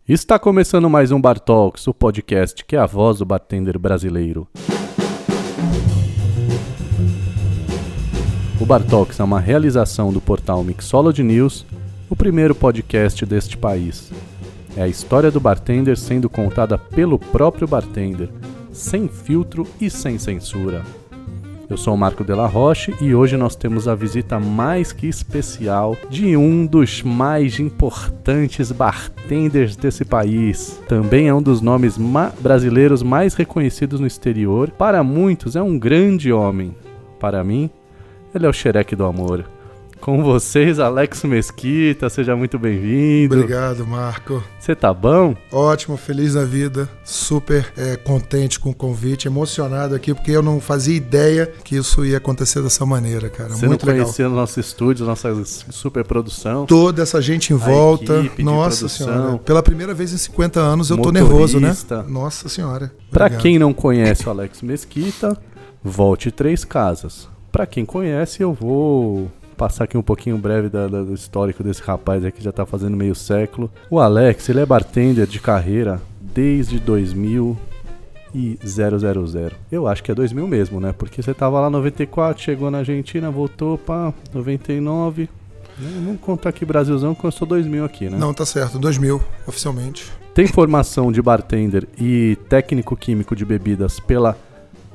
Está começando mais um Bar Talks, o podcast que é a voz do bartender brasileiro. O Bar Talks é uma realização do portal Mixology News, o primeiro podcast deste país. É a história do bartender sendo contada pelo próprio bartender, sem filtro e sem censura. Eu sou o Marco Della Roche e hoje nós temos a visita mais que especial de um dos mais importantes bartenders desse país. Também é um dos nomes brasileiros mais reconhecidos no exterior. Para muitos é um grande homem. Para mim, ele é o xereque do amor. Com vocês, Alex Mesquita, seja muito bem-vindo. Obrigado, Marco. Você tá bom? Ótimo, feliz da vida, super contente com o convite, emocionado aqui, porque eu não fazia ideia que isso ia acontecer dessa maneira, cara. Você muito não legal. conhecia o nosso estúdio, nossa super produção? Toda essa gente em volta, nossa senhora. Pela primeira vez em 50 anos eu tô nervoso, né? Nossa senhora. Pra quem não conhece o Alex Mesquita, volte 3 casas. Pra quem conhece, eu vou passar aqui um pouquinho breve do histórico desse rapaz aí que já tá fazendo meio século. O Alex, ele é bartender de carreira desde 2000 e 000. Eu acho que é 2000 mesmo, né? Porque você tava lá em 94, chegou na Argentina, voltou pra 99. Vamos contar aqui Brasilzão, começou 2000 aqui, né? Não, tá certo, 2000, oficialmente. Tem formação de bartender e técnico químico de bebidas pela...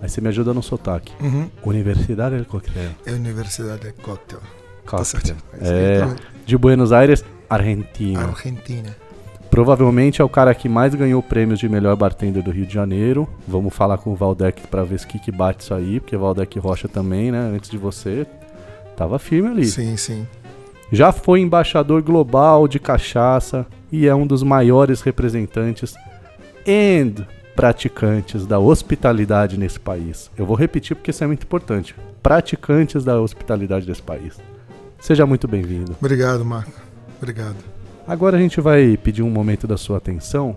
Aí você me ajuda no sotaque. Universidade del Cocktail. É Universidade del Cocktail. Tá certo. De Buenos Aires, Argentina. Provavelmente é o cara que mais ganhou prêmios de melhor bartender do Rio de Janeiro. Vamos falar com o Valdec pra ver se que bate isso aí, porque o Valdec Rocha também, né? Antes de você, tava firme ali. Sim, sim. Já foi embaixador global de cachaça e é um dos maiores representantes praticantes da hospitalidade nesse país. Eu vou repetir porque isso é muito importante. Praticantes da hospitalidade desse país. Seja muito bem-vindo. Obrigado, Marco. Obrigado. Agora a gente vai pedir um momento da sua atenção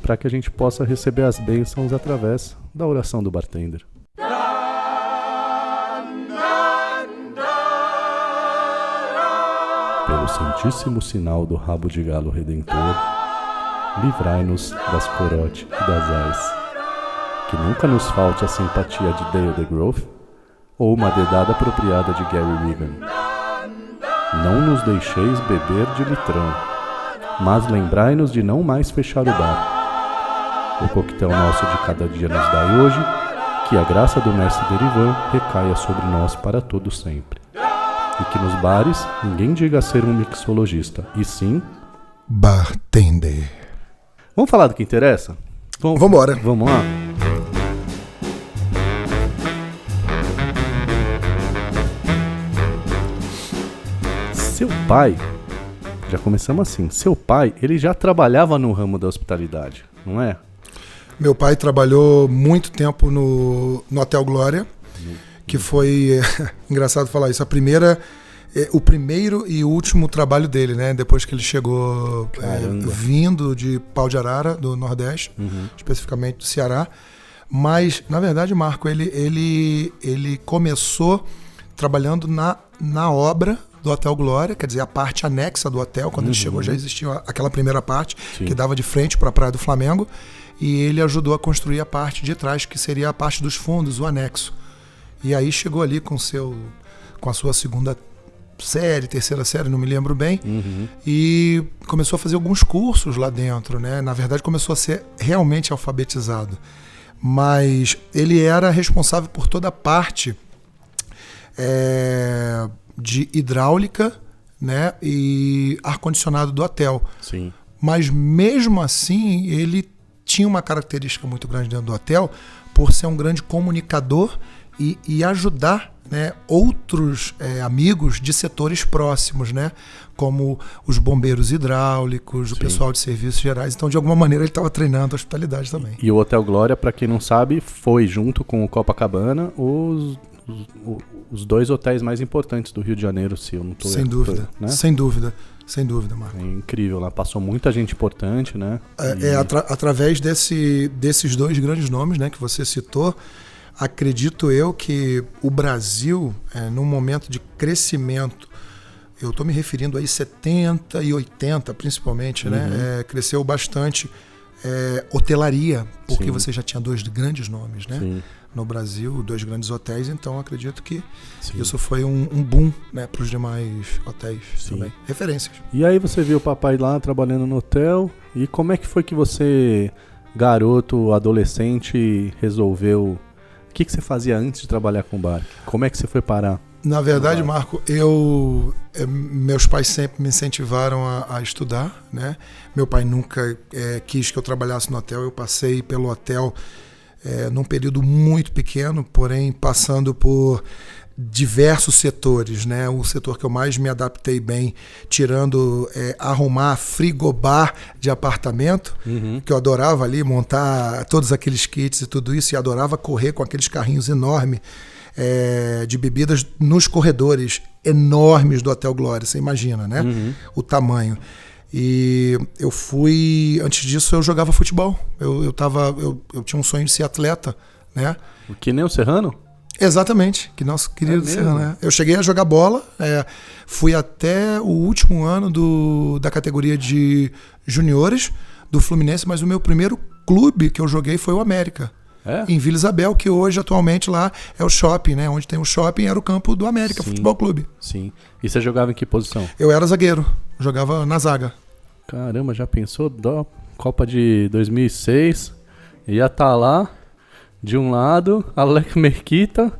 para que a gente possa receber as bênçãos através da oração do bartender. Pelo santíssimo sinal do rabo de galo redentor, livrai-nos das corote e das ais. Que nunca nos falte a simpatia de Dale DeGroff ou uma dedada apropriada de Gary Regan. Não nos deixeis beber de litrão, mas lembrai-nos de não mais fechar o bar. O coquetel nosso de cada dia nos dai hoje, que a graça do mestre Derivan recaia sobre nós para todo sempre. E que nos bares ninguém diga ser um mixologista, e sim... bartender. Vamos falar do que interessa? Vambora. Vamos lá? Seu pai, já começamos assim, seu pai, ele já trabalhava no ramo da hospitalidade, não é? Meu pai trabalhou muito tempo no Hotel Glória, que foi, engraçado falar isso, o primeiro e último trabalho dele, né? Depois que ele chegou vindo de Pau de Arara, do Nordeste, especificamente do Ceará. Mas, na verdade, Marco, ele começou trabalhando na obra do Hotel Glória, quer dizer, a parte anexa do hotel. Quando ele chegou já existia aquela primeira parte, sim, que dava de frente para a Praia do Flamengo, e ele ajudou a construir a parte de trás, que seria a parte dos fundos, o anexo. E aí chegou ali com a sua segunda terceira série, não me lembro bem, e começou a fazer alguns cursos lá dentro, né? Na verdade, começou a ser realmente alfabetizado. Mas ele era responsável por toda a parte de hidráulica, né? E ar-condicionado do hotel. Sim. Mas mesmo assim, ele tinha uma característica muito grande dentro do hotel por ser um grande comunicador e ajudar, né, outros amigos de setores próximos, né, como os bombeiros hidráulicos, o pessoal de serviços gerais. Então, de alguma maneira, ele estava treinando a hospitalidade também. E o Hotel Glória, para quem não sabe, foi junto com o Copacabana os 2 hotéis mais importantes do Rio de Janeiro, se eu não estou Sem dúvida, né? Sem dúvida, Marco. É incrível, lá passou muita gente importante, né? Através desses 2 grandes nomes, né, que você citou, acredito eu que o Brasil, num momento de crescimento eu estou me referindo aí 70 e 80 principalmente, né? Cresceu bastante hotelaria, porque você já tinha 2 grandes nomes, né? Sim. No Brasil, 2 grandes hotéis, então acredito que isso foi um boom, né, para os demais hotéis também. Referências. E aí você viu o papai lá trabalhando no hotel, e como é que foi que você, garoto, adolescente, resolveu... O que você fazia antes de trabalhar com bar? Como é que você foi parar? Na verdade, Marco, meus pais sempre me incentivaram a estudar, né? Meu pai nunca quis que eu trabalhasse no hotel. Eu passei pelo hotel num período muito pequeno, porém passando por diversos setores, né? O setor que eu mais me adaptei bem, tirando arrumar frigobar de apartamento, que eu adorava ali montar todos aqueles kits e tudo isso, e adorava correr com aqueles carrinhos enormes de bebidas nos corredores enormes do Hotel Glória, você imagina, né? O tamanho. E eu fui, antes disso eu jogava futebol, eu tinha um sonho de ser atleta, né? Que nem o Serrano? Exatamente, que nosso querido Serrano, né? Eu cheguei a jogar bola, fui até o último ano da categoria de juniores do Fluminense, mas o meu primeiro clube que eu joguei foi o América. Em Vila Isabel, que hoje, atualmente, lá é o shopping, né? Onde tem o shopping, era o campo do América Futebol Clube. Sim. E você jogava em que posição? Eu era zagueiro, jogava na zaga. Caramba, já pensou? Copa de 2006, ia estar lá, de um lado, Alex Merquita,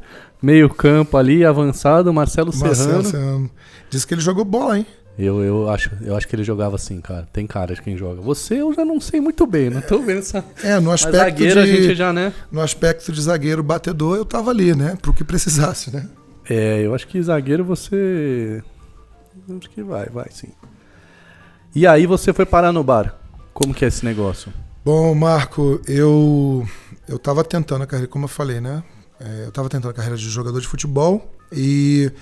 meio campo ali, avançado, Marcelo Serrano. Disse que ele jogou bola, hein? Eu acho que ele jogava assim, cara. Tem cara de quem joga. Você eu já não sei muito bem, não tô vendo essa... no aspecto zagueiro a gente já, né? No aspecto de zagueiro batedor, eu tava ali, né? Pro que precisasse, né? Eu acho que zagueiro você... Acho que vai sim. E aí você foi parar no bar. Como que é esse negócio? Bom, Marco, eu tava tentando a carreira, como eu falei, né? Eu tava tentando a carreira de jogador de futebol e...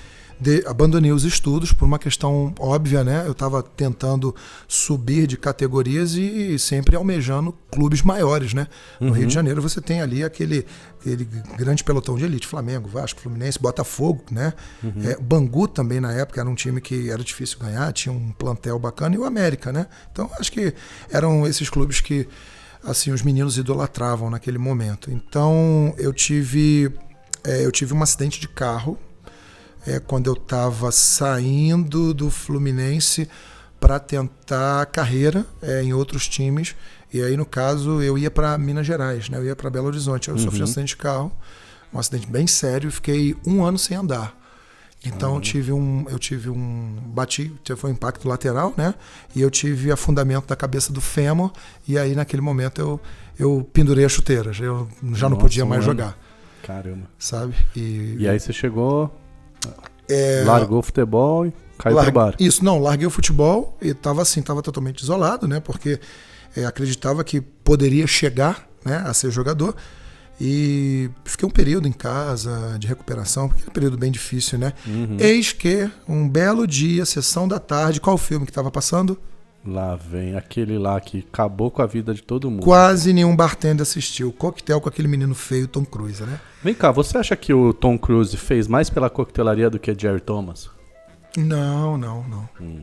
abandonei os estudos por uma questão óbvia, né? Eu estava tentando subir de categorias e sempre almejando clubes maiores, né? No Rio de Janeiro você tem ali aquele grande pelotão de elite, Flamengo, Vasco, Fluminense, Botafogo, né? Bangu também na época era um time que era difícil ganhar, tinha um plantel bacana, e o América, né? Então acho que eram esses clubes que assim os meninos idolatravam naquele momento. Então eu tive um acidente de carro quando eu estava saindo do Fluminense para tentar carreira em outros times. E aí, no caso, eu ia para Minas Gerais, né? Eu ia para Belo Horizonte. Eu sofri um acidente de carro, um acidente bem sério, e fiquei 1 ano sem andar. Então, foi um impacto lateral, né? E eu tive afundamento da cabeça do fêmur, e aí, naquele momento, eu pendurei as chuteiras. Eu já não podia mais jogar. Caramba. Sabe? E aí você chegou... largou o futebol e caiu pro bar. Isso, não, larguei o futebol e tava totalmente isolado, né? Porque acreditava que poderia chegar, né, a ser jogador. E fiquei um período em casa de recuperação, porque é um período bem difícil, né? Eis que, um belo dia, sessão da tarde, qual o filme que estava passando? Lá vem aquele lá que acabou com a vida de todo mundo. Quase nenhum bartender assistiu. Coquetel com aquele menino feio, Tom Cruise, né? Vem cá, você acha que o Tom Cruise fez mais pela coquetelaria do que Jerry Thomas? Não.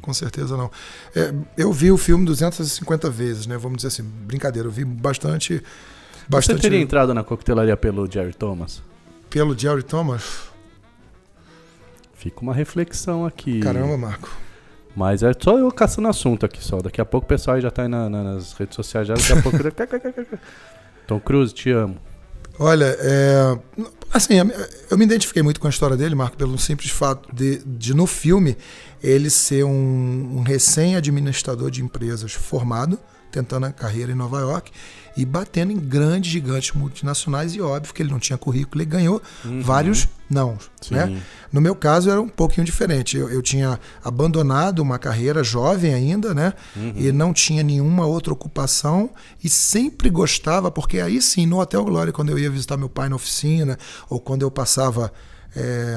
Com certeza não. Eu vi o filme 250 vezes, né? Vamos dizer assim, brincadeira. Eu vi bastante... Você teria entrado na coquetelaria pelo Jerry Thomas? Pelo Jerry Thomas? Fica uma reflexão aqui. Caramba, Marco. Mas é só eu caçando assunto aqui só. Daqui a pouco o pessoal aí já tá aí nas redes sociais. Daqui a pouco... Tom Cruise, te amo. Olha, assim, eu me identifiquei muito com a história dele, Marco, pelo simples fato de no filme, ele ser um recém-administrador de empresas formado, tentando a carreira em Nova York e batendo em grandes gigantes multinacionais, e óbvio que ele não tinha currículo, ele ganhou vários não, né? No meu caso era um pouquinho diferente, eu tinha abandonado uma carreira jovem ainda, né? E não tinha nenhuma outra ocupação e sempre gostava, porque aí sim, no Hotel Glória, quando eu ia visitar meu pai na oficina, ou quando eu passava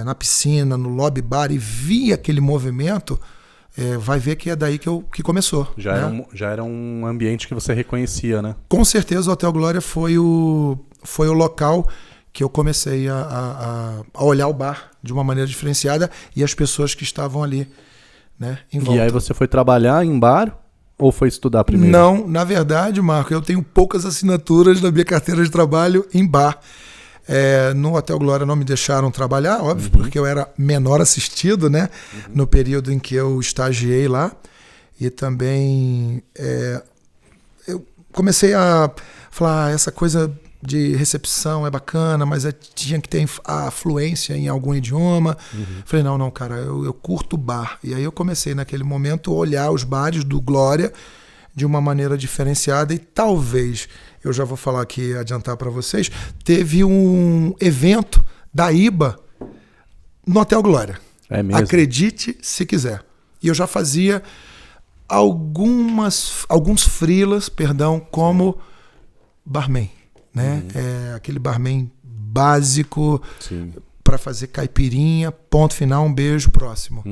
na piscina, no lobby bar e via aquele movimento, vai ver que é daí que começou. Já era um ambiente que você reconhecia, né? Com certeza o Hotel Glória foi o local que eu comecei a olhar o bar de uma maneira diferenciada e as pessoas que estavam ali né, em volta. E aí você foi trabalhar em bar ou foi estudar primeiro? Não, na verdade, Marco, eu tenho poucas assinaturas na minha carteira de trabalho em bar. No Hotel Glória não me deixaram trabalhar, óbvio, porque eu era menor assistido, né, no período em que eu estagiei lá. E também eu comecei a falar, essa coisa de recepção é bacana, mas tinha que ter a fluência em algum idioma. Falei, não, cara, eu curto bar. E aí eu comecei naquele momento a olhar os bares do Glória de uma maneira diferenciada e talvez, eu já vou falar aqui, adiantar para vocês, teve um evento da IBA no Hotel Glória. É mesmo? Acredite se quiser. E eu já fazia alguns freelas, como barman, né? Aquele barman básico para fazer caipirinha, ponto final, um beijo, próximo.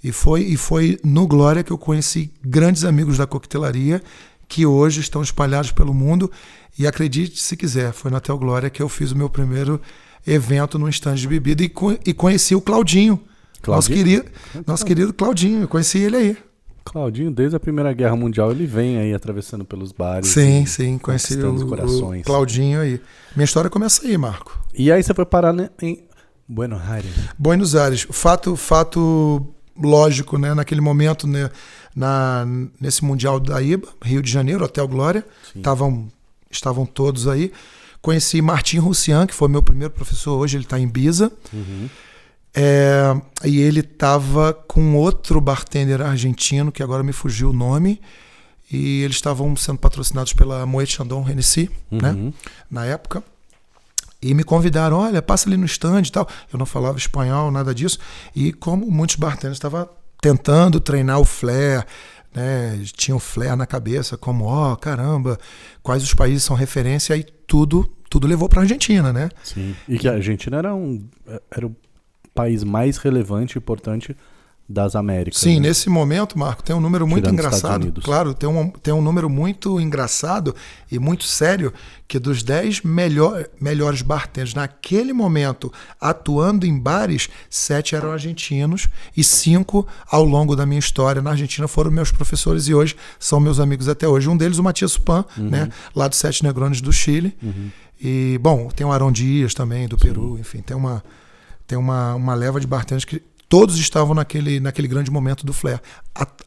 E foi no Glória que eu conheci grandes amigos da coquetelaria que hoje estão espalhados pelo mundo. E acredite se quiser, foi no Hotel Glória que eu fiz o meu primeiro evento no stand de bebida e conheci o Claudinho. Nosso querido Claudinho. Eu conheci ele aí. Claudinho, desde a Primeira Guerra Mundial, ele vem aí atravessando pelos bares. Sim, conheci os corações. O Claudinho aí. Minha história começa aí, Marco. E aí você foi parar em Buenos Aires. Buenos Aires. Fato lógico, né? Naquele momento, né? Nesse Mundial da IBA, Rio de Janeiro, Hotel Glória, estavam todos aí. Conheci Martin Russian, que foi meu primeiro professor hoje, ele está em Ibiza. E ele estava com outro bartender argentino, que agora me fugiu o nome, e eles estavam sendo patrocinados pela Moet Chandon Hennessy, né, na época, e me convidaram, olha, passa ali no stand e tal. Eu não falava espanhol, nada disso, e como muitos bartenders estavam tentando treinar o flair, né, tinha o flair na cabeça, como, caramba, quais os países são referência, e tudo levou para a Argentina, né? Sim, e que a Argentina era o país mais relevante e importante das Américas. Sim, né? Nesse momento, Marco, tem um número muito engraçado. Claro, tem um número muito engraçado e muito sério, que dos 10 melhores bartenders naquele momento atuando em bares, 7 eram argentinos e 5 ao longo da minha história na Argentina foram meus professores e hoje são meus amigos até hoje. Um deles, o Matias Supan, né, lá do Sete Negrones do Chile. E, bom, tem o Arão Dias também, do Peru, enfim, tem uma leva de bartenders que todos estavam naquele grande momento do flair,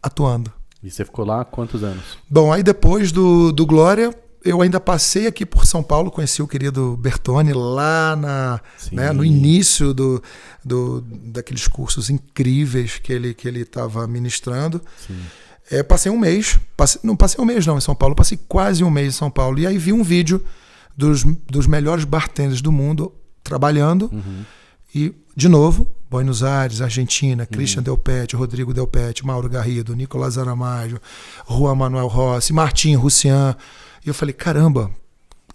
atuando. E você ficou lá há quantos anos? Bom, aí depois do Glória, eu ainda passei aqui por São Paulo, conheci o querido Bertone lá né, no início daqueles cursos incríveis que ele estava ministrando. Passei um mês, não passei um mês não em São Paulo, passei quase um mês em São Paulo. E aí vi um vídeo dos melhores bartenders do mundo trabalhando. E, de novo, Buenos Aires, Argentina, Christian Del Pet, Rodrigo Del Pet, Mauro Garrido, Nicolás Aramajo, Juan Manuel Rossi, Martin Russian. E eu falei, caramba,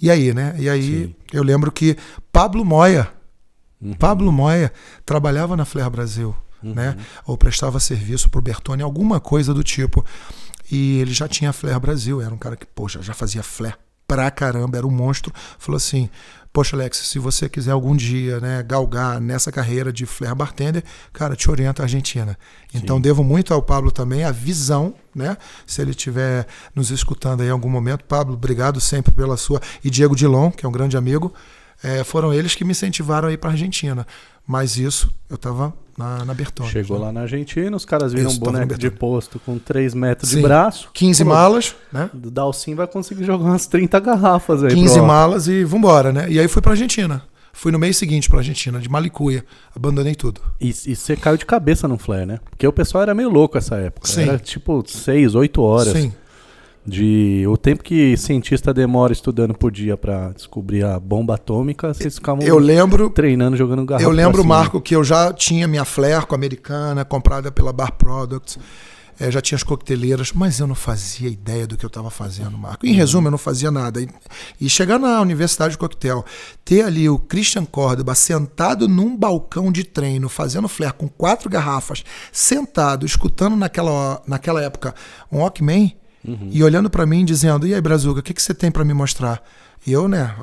e aí, né? E aí eu lembro que Pablo Moya trabalhava na Flair Brasil, né? Ou prestava serviço pro Bertone, alguma coisa do tipo. E ele já tinha Flair Brasil, era um cara que, poxa, já fazia Flair pra caramba, era um monstro. Falou assim, poxa, Alex, se você quiser algum dia, né, galgar nessa carreira de Flair Bartender, cara, te orienta a Argentina. Então devo muito ao Pablo também, a visão, né? Se ele estiver nos escutando aí em algum momento, Pablo, obrigado sempre pela sua... E Diego Dilon, que é um grande amigo, foram eles que me incentivaram a ir para a Argentina. Mas isso, eu estava na Bertone. Chegou lá na Argentina, os caras viram um boneco de posto com 3 metros de braço. 15 malas, né? O Dalcin vai conseguir jogar umas 30 garrafas aí. 15 malas e vambora, né? E aí fui pra Argentina. Fui no mês seguinte pra Argentina, de Malicuia. Abandonei tudo. E você caiu de cabeça no Flair, né? Porque o pessoal era meio louco essa época. Sim. Era tipo 6, 8 horas. Sim. O tempo que cientista demora estudando por dia pra descobrir a bomba atômica, vocês ficavam treinando, jogando garrafa. Eu lembro, Marco, que eu já tinha minha Flair com a americana, comprada pela Bar Products. Já tinha as coqueteleiras, mas eu não fazia ideia do que eu estava fazendo, Marco. Em resumo, eu não fazia nada. E chegar na Universidade de Coquetel, ter ali o Christian Córdoba sentado num balcão de treino, fazendo Flair com 4 garrafas, sentado, escutando naquela época um Walkman, e olhando para mim dizendo, e aí, Brazuca, o que você tem para me mostrar? E eu, né,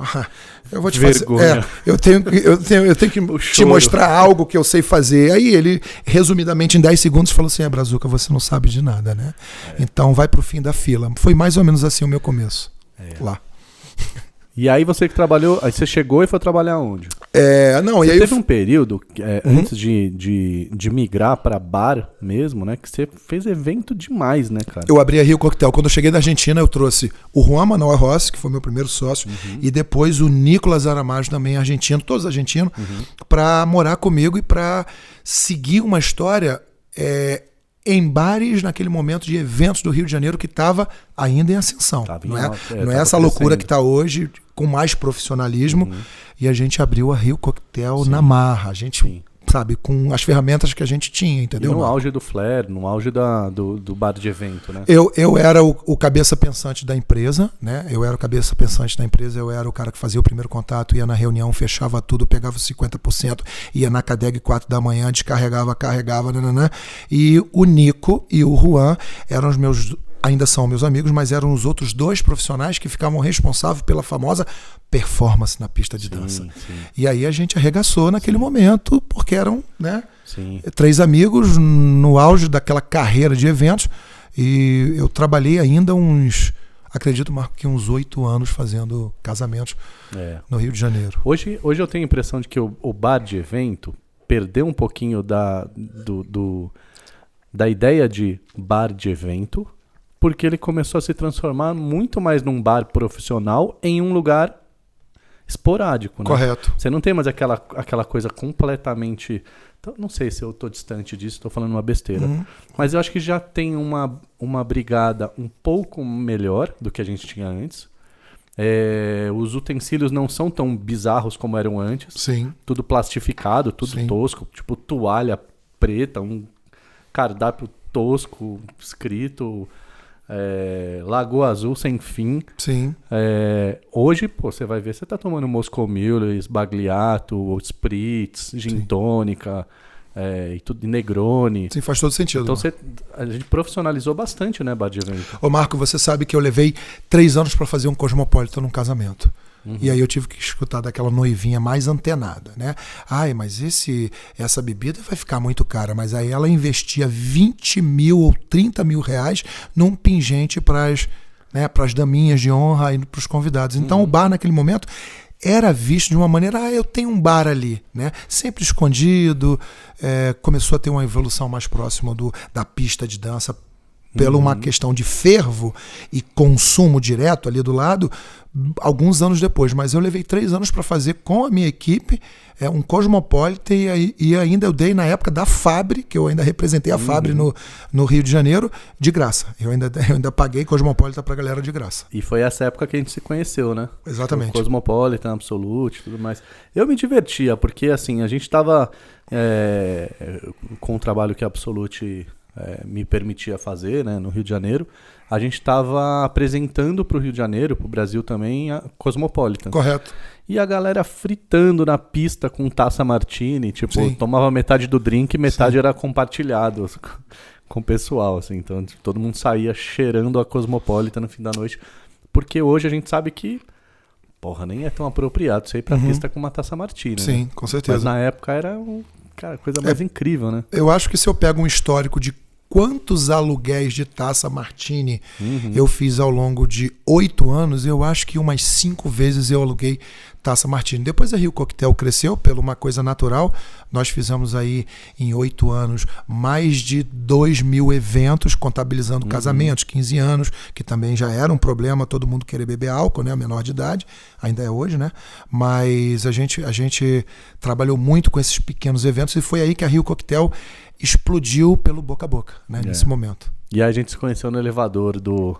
eu vou te Vergonha. fazer. Eu tenho que te mostrar algo que eu sei fazer. Aí ele, resumidamente, em 10 segundos, falou assim: Brazuca, você não sabe de nada, né? Então vai pro fim da fila. Foi mais ou menos assim o meu começo. Lá. E aí você que trabalhou, aí você chegou e foi trabalhar onde? Não, você e aí teve um período, antes de migrar para bar mesmo, né? Que você fez evento demais, né, cara? Eu abri a Rio Coquetel. Quando eu cheguei da Argentina, eu trouxe o Juan Manuel Rossi, que foi meu primeiro sócio, e depois o Nicolas Aramajo, também argentino, todos argentinos, para morar comigo e para seguir uma história em bares naquele momento de eventos do Rio de Janeiro que estava ainda em ascensão. Não é essa loucura que está hoje, com mais profissionalismo. E a gente abriu a Rio Coquetel na marra. A gente, sabe, com as ferramentas que a gente tinha, entendeu? E no auge do Flair, no auge do bar de evento, né? Eu era o cabeça pensante da empresa, né? Eu era o cabeça pensante da empresa, eu era o cara que fazia o primeiro contato, ia na reunião, fechava tudo, pegava os 50%, ia na Cadeg 4 da manhã, descarregava, carregava, nananã. E o Nico e o Juan eram os meus... Ainda são meus amigos, mas eram os outros 2 profissionais que ficavam responsáveis pela famosa performance na pista de dança. E aí a gente arregaçou naquele momento, porque eram, né, 3 amigos no auge daquela carreira de eventos. E eu trabalhei ainda acredito, Marco, que uns 8 anos fazendo casamentos no Rio de Janeiro. Hoje eu tenho a impressão de que o bar de evento perdeu um pouquinho da ideia de bar de evento, porque ele começou a se transformar muito mais num bar profissional em um lugar esporádico, né? Correto. Você não tem mais aquela coisa completamente... Então, não sei se eu estou distante disso, estou falando uma besteira. Mas eu acho que já tem uma brigada um pouco melhor do que a gente tinha antes. Os utensílios não são tão bizarros como eram antes. Sim. Tudo plastificado, tudo tosco. Tipo toalha preta, um cardápio tosco, escrito... Lagoa Azul sem fim. Sim. Hoje, você vai ver, você tá tomando Moscow Mule, Sbagliato, Spritz, Gin Tônica, e tudo, Negroni. Sim, faz todo sentido. Então a gente profissionalizou bastante, né, bar de evento. Ô Marco, você sabe que eu levei 3 anos para fazer um Cosmopolitan num casamento. E aí eu tive que escutar daquela noivinha mais antenada, né? Ai, mas essa bebida vai ficar muito cara. Mas aí ela investia 20 mil ou 30 mil reais num pingente para as daminhas de honra e para os convidados. Então o bar naquele momento era visto de uma maneira, eu tenho um bar ali, né? Sempre escondido. Começou a ter uma evolução mais próxima da pista de dança pela uma questão de fervo e consumo direto ali do lado, alguns anos depois. Mas eu levei 3 anos para fazer com a minha equipe um Cosmopolitan e ainda eu dei na época da Fabre, que eu ainda representei a Fabre no Rio de Janeiro, de graça. Eu ainda paguei Cosmopolitan pra galera de graça. E foi essa época que a gente se conheceu, né? Exatamente. O Cosmopolitan, Absolute e tudo mais. Eu me divertia, porque assim, a gente estava com o trabalho que a Absolute... me permitia fazer, né, no Rio de Janeiro, a gente estava apresentando para o Rio de Janeiro, para o Brasil também, a Cosmopolitan. Correto. E a galera fritando na pista com taça martini, tipo, tomava metade do drink e metade era compartilhado com o pessoal, assim. Então todo mundo saía cheirando a Cosmopolitan no fim da noite, porque hoje a gente sabe que nem é tão apropriado você ir pra pista com uma taça martini. Sim, né? com certeza. Mas na época era a coisa mais incrível, né? Eu acho que se eu pego um histórico de quantos aluguéis de taça martini eu fiz ao longo de 8 anos, eu acho que umas 5 vezes eu aluguei taça martini. Depois a Rio Coquetel cresceu pela uma coisa natural. Nós fizemos aí em 8 anos mais de 2.000 eventos, contabilizando casamentos, 15 anos, que também já era um problema, todo mundo querer beber álcool, né? Menor de idade, ainda é hoje, né? Mas a gente trabalhou muito com esses pequenos eventos e foi aí que a Rio Coquetel explodiu pelo boca a boca, né? Nesse momento. E aí a gente se conheceu no elevador do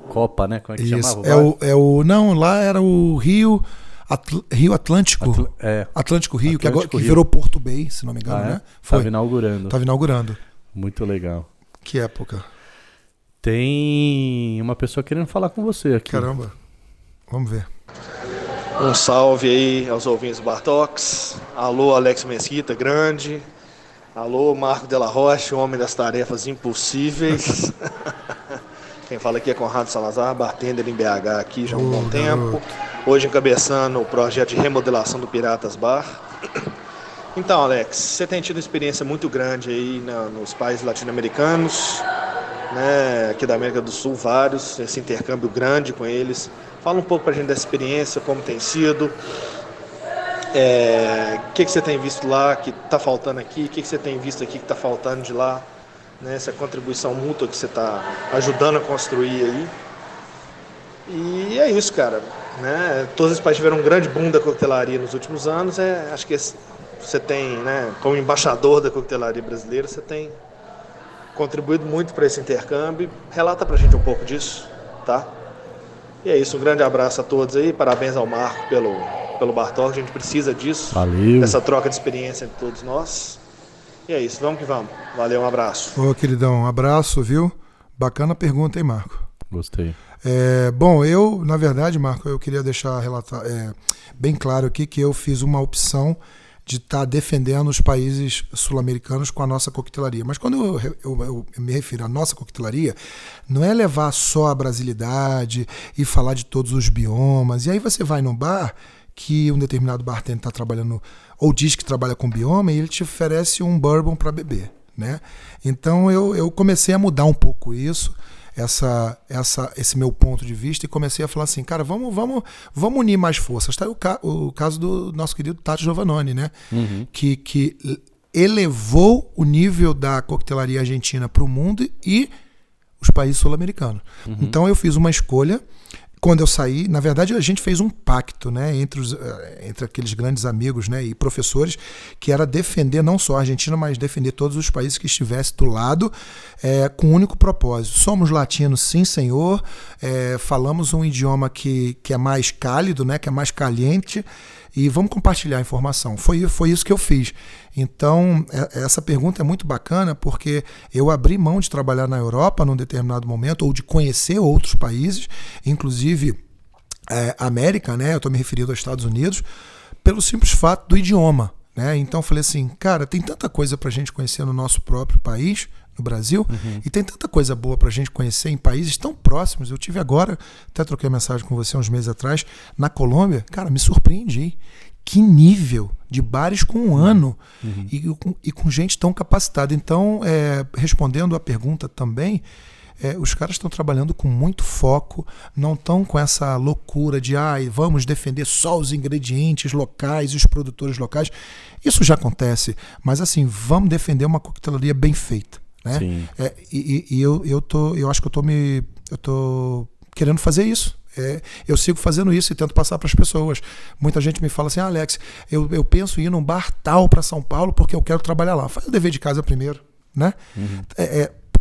Copa, né? Como é que chamava? Não, lá era o Rio Atlântico. Atlântico Rio, que agora virou Porto Bay, se não me engano, né? Tava inaugurando. Tava inaugurando. Muito legal. Que época. Tem uma pessoa querendo falar com você aqui. Caramba. Vamos ver. Um salve aí aos ouvintes do Bartox. Alô, Alex Mesquita, grande. Alô, Marco Della Rocha, homem das tarefas impossíveis. Quem fala aqui é Conrado Salazar, bartender em BH aqui já há um bom tempo. Hoje encabeçando o projeto de remodelação do Piratas Bar. Então, Alex, você tem tido experiência muito grande aí nos países latino-americanos, né, aqui da América do Sul, vários, esse intercâmbio grande com eles. Fala um pouco pra gente dessa experiência, como tem sido, o que você tem visto lá que está faltando aqui, o que você tem visto aqui que está faltando de lá, né, essa contribuição mútua que você está ajudando a construir aí. E é isso, cara, né? Todos os países tiveram um grande boom da coquetelaria nos últimos anos. Acho que você tem, né, como embaixador da coquetelaria brasileira, você tem contribuído muito para esse intercâmbio. Relata pra gente um pouco disso, tá? E é isso, um grande abraço a todos aí, parabéns ao Marco pelo Bartok, a gente precisa disso. Valeu. Dessa troca de experiência entre todos nós. E é isso, vamos que vamos. Valeu, um abraço. Ô, queridão, um abraço, viu? Bacana a pergunta, hein, Marco? Gostei. Bom, na verdade, Marco, eu queria deixar bem claro aqui que eu fiz uma opção de estar defendendo os países sul-americanos com a nossa coquetelaria. Mas quando eu me refiro à nossa coquetelaria, não é levar só a brasilidade e falar de todos os biomas. E aí você vai num bar que um determinado bartender está trabalhando, ou diz que trabalha com bioma, e ele te oferece um bourbon para beber, né? Então eu comecei a mudar um pouco isso, esse meu ponto de vista, e comecei a falar assim, cara, vamos unir mais forças. Está o caso do nosso querido Tati Giovannone, né? Uhum. Que elevou o nível da coquetelaria argentina para o mundo e os países sul-americanos. Uhum. Então eu fiz uma escolha. Quando eu saí, na verdade, a gente fez um pacto, né, entre aqueles grandes amigos, né, e professores, que era defender não só a Argentina, mas defender todos os países que estivessem do lado, com um único propósito. Somos latinos, sim, senhor, falamos um idioma que é mais cálido, né, que é mais caliente, e vamos compartilhar a informação. Foi isso que eu fiz. Então, essa pergunta é muito bacana, porque eu abri mão de trabalhar na Europa num determinado momento, ou de conhecer outros países, inclusive América, né? Eu estou me referindo aos Estados Unidos, pelo simples fato do idioma, né? Então, eu falei assim, cara, tem tanta coisa para a gente conhecer no nosso próprio país, no Brasil, e tem tanta coisa boa pra gente conhecer em países tão próximos. Eu tive agora, até troquei mensagem com você uns meses atrás, na Colômbia, cara, me surpreendi. Que nível de bares com um ano e com gente tão capacitada. Então, respondendo a pergunta também, os caras estão trabalhando com muito foco, não estão com essa loucura de vamos defender só os ingredientes locais e os produtores locais. Isso já acontece, mas assim, vamos defender uma coquetelaria bem feita. Né? Sim. Eu acho que eu tô querendo fazer isso. Eu sigo fazendo isso e tento passar para as pessoas. Muita gente me fala assim, Alex, eu penso em ir num bar tal para São Paulo porque eu quero trabalhar lá. Faz o dever de casa primeiro, né?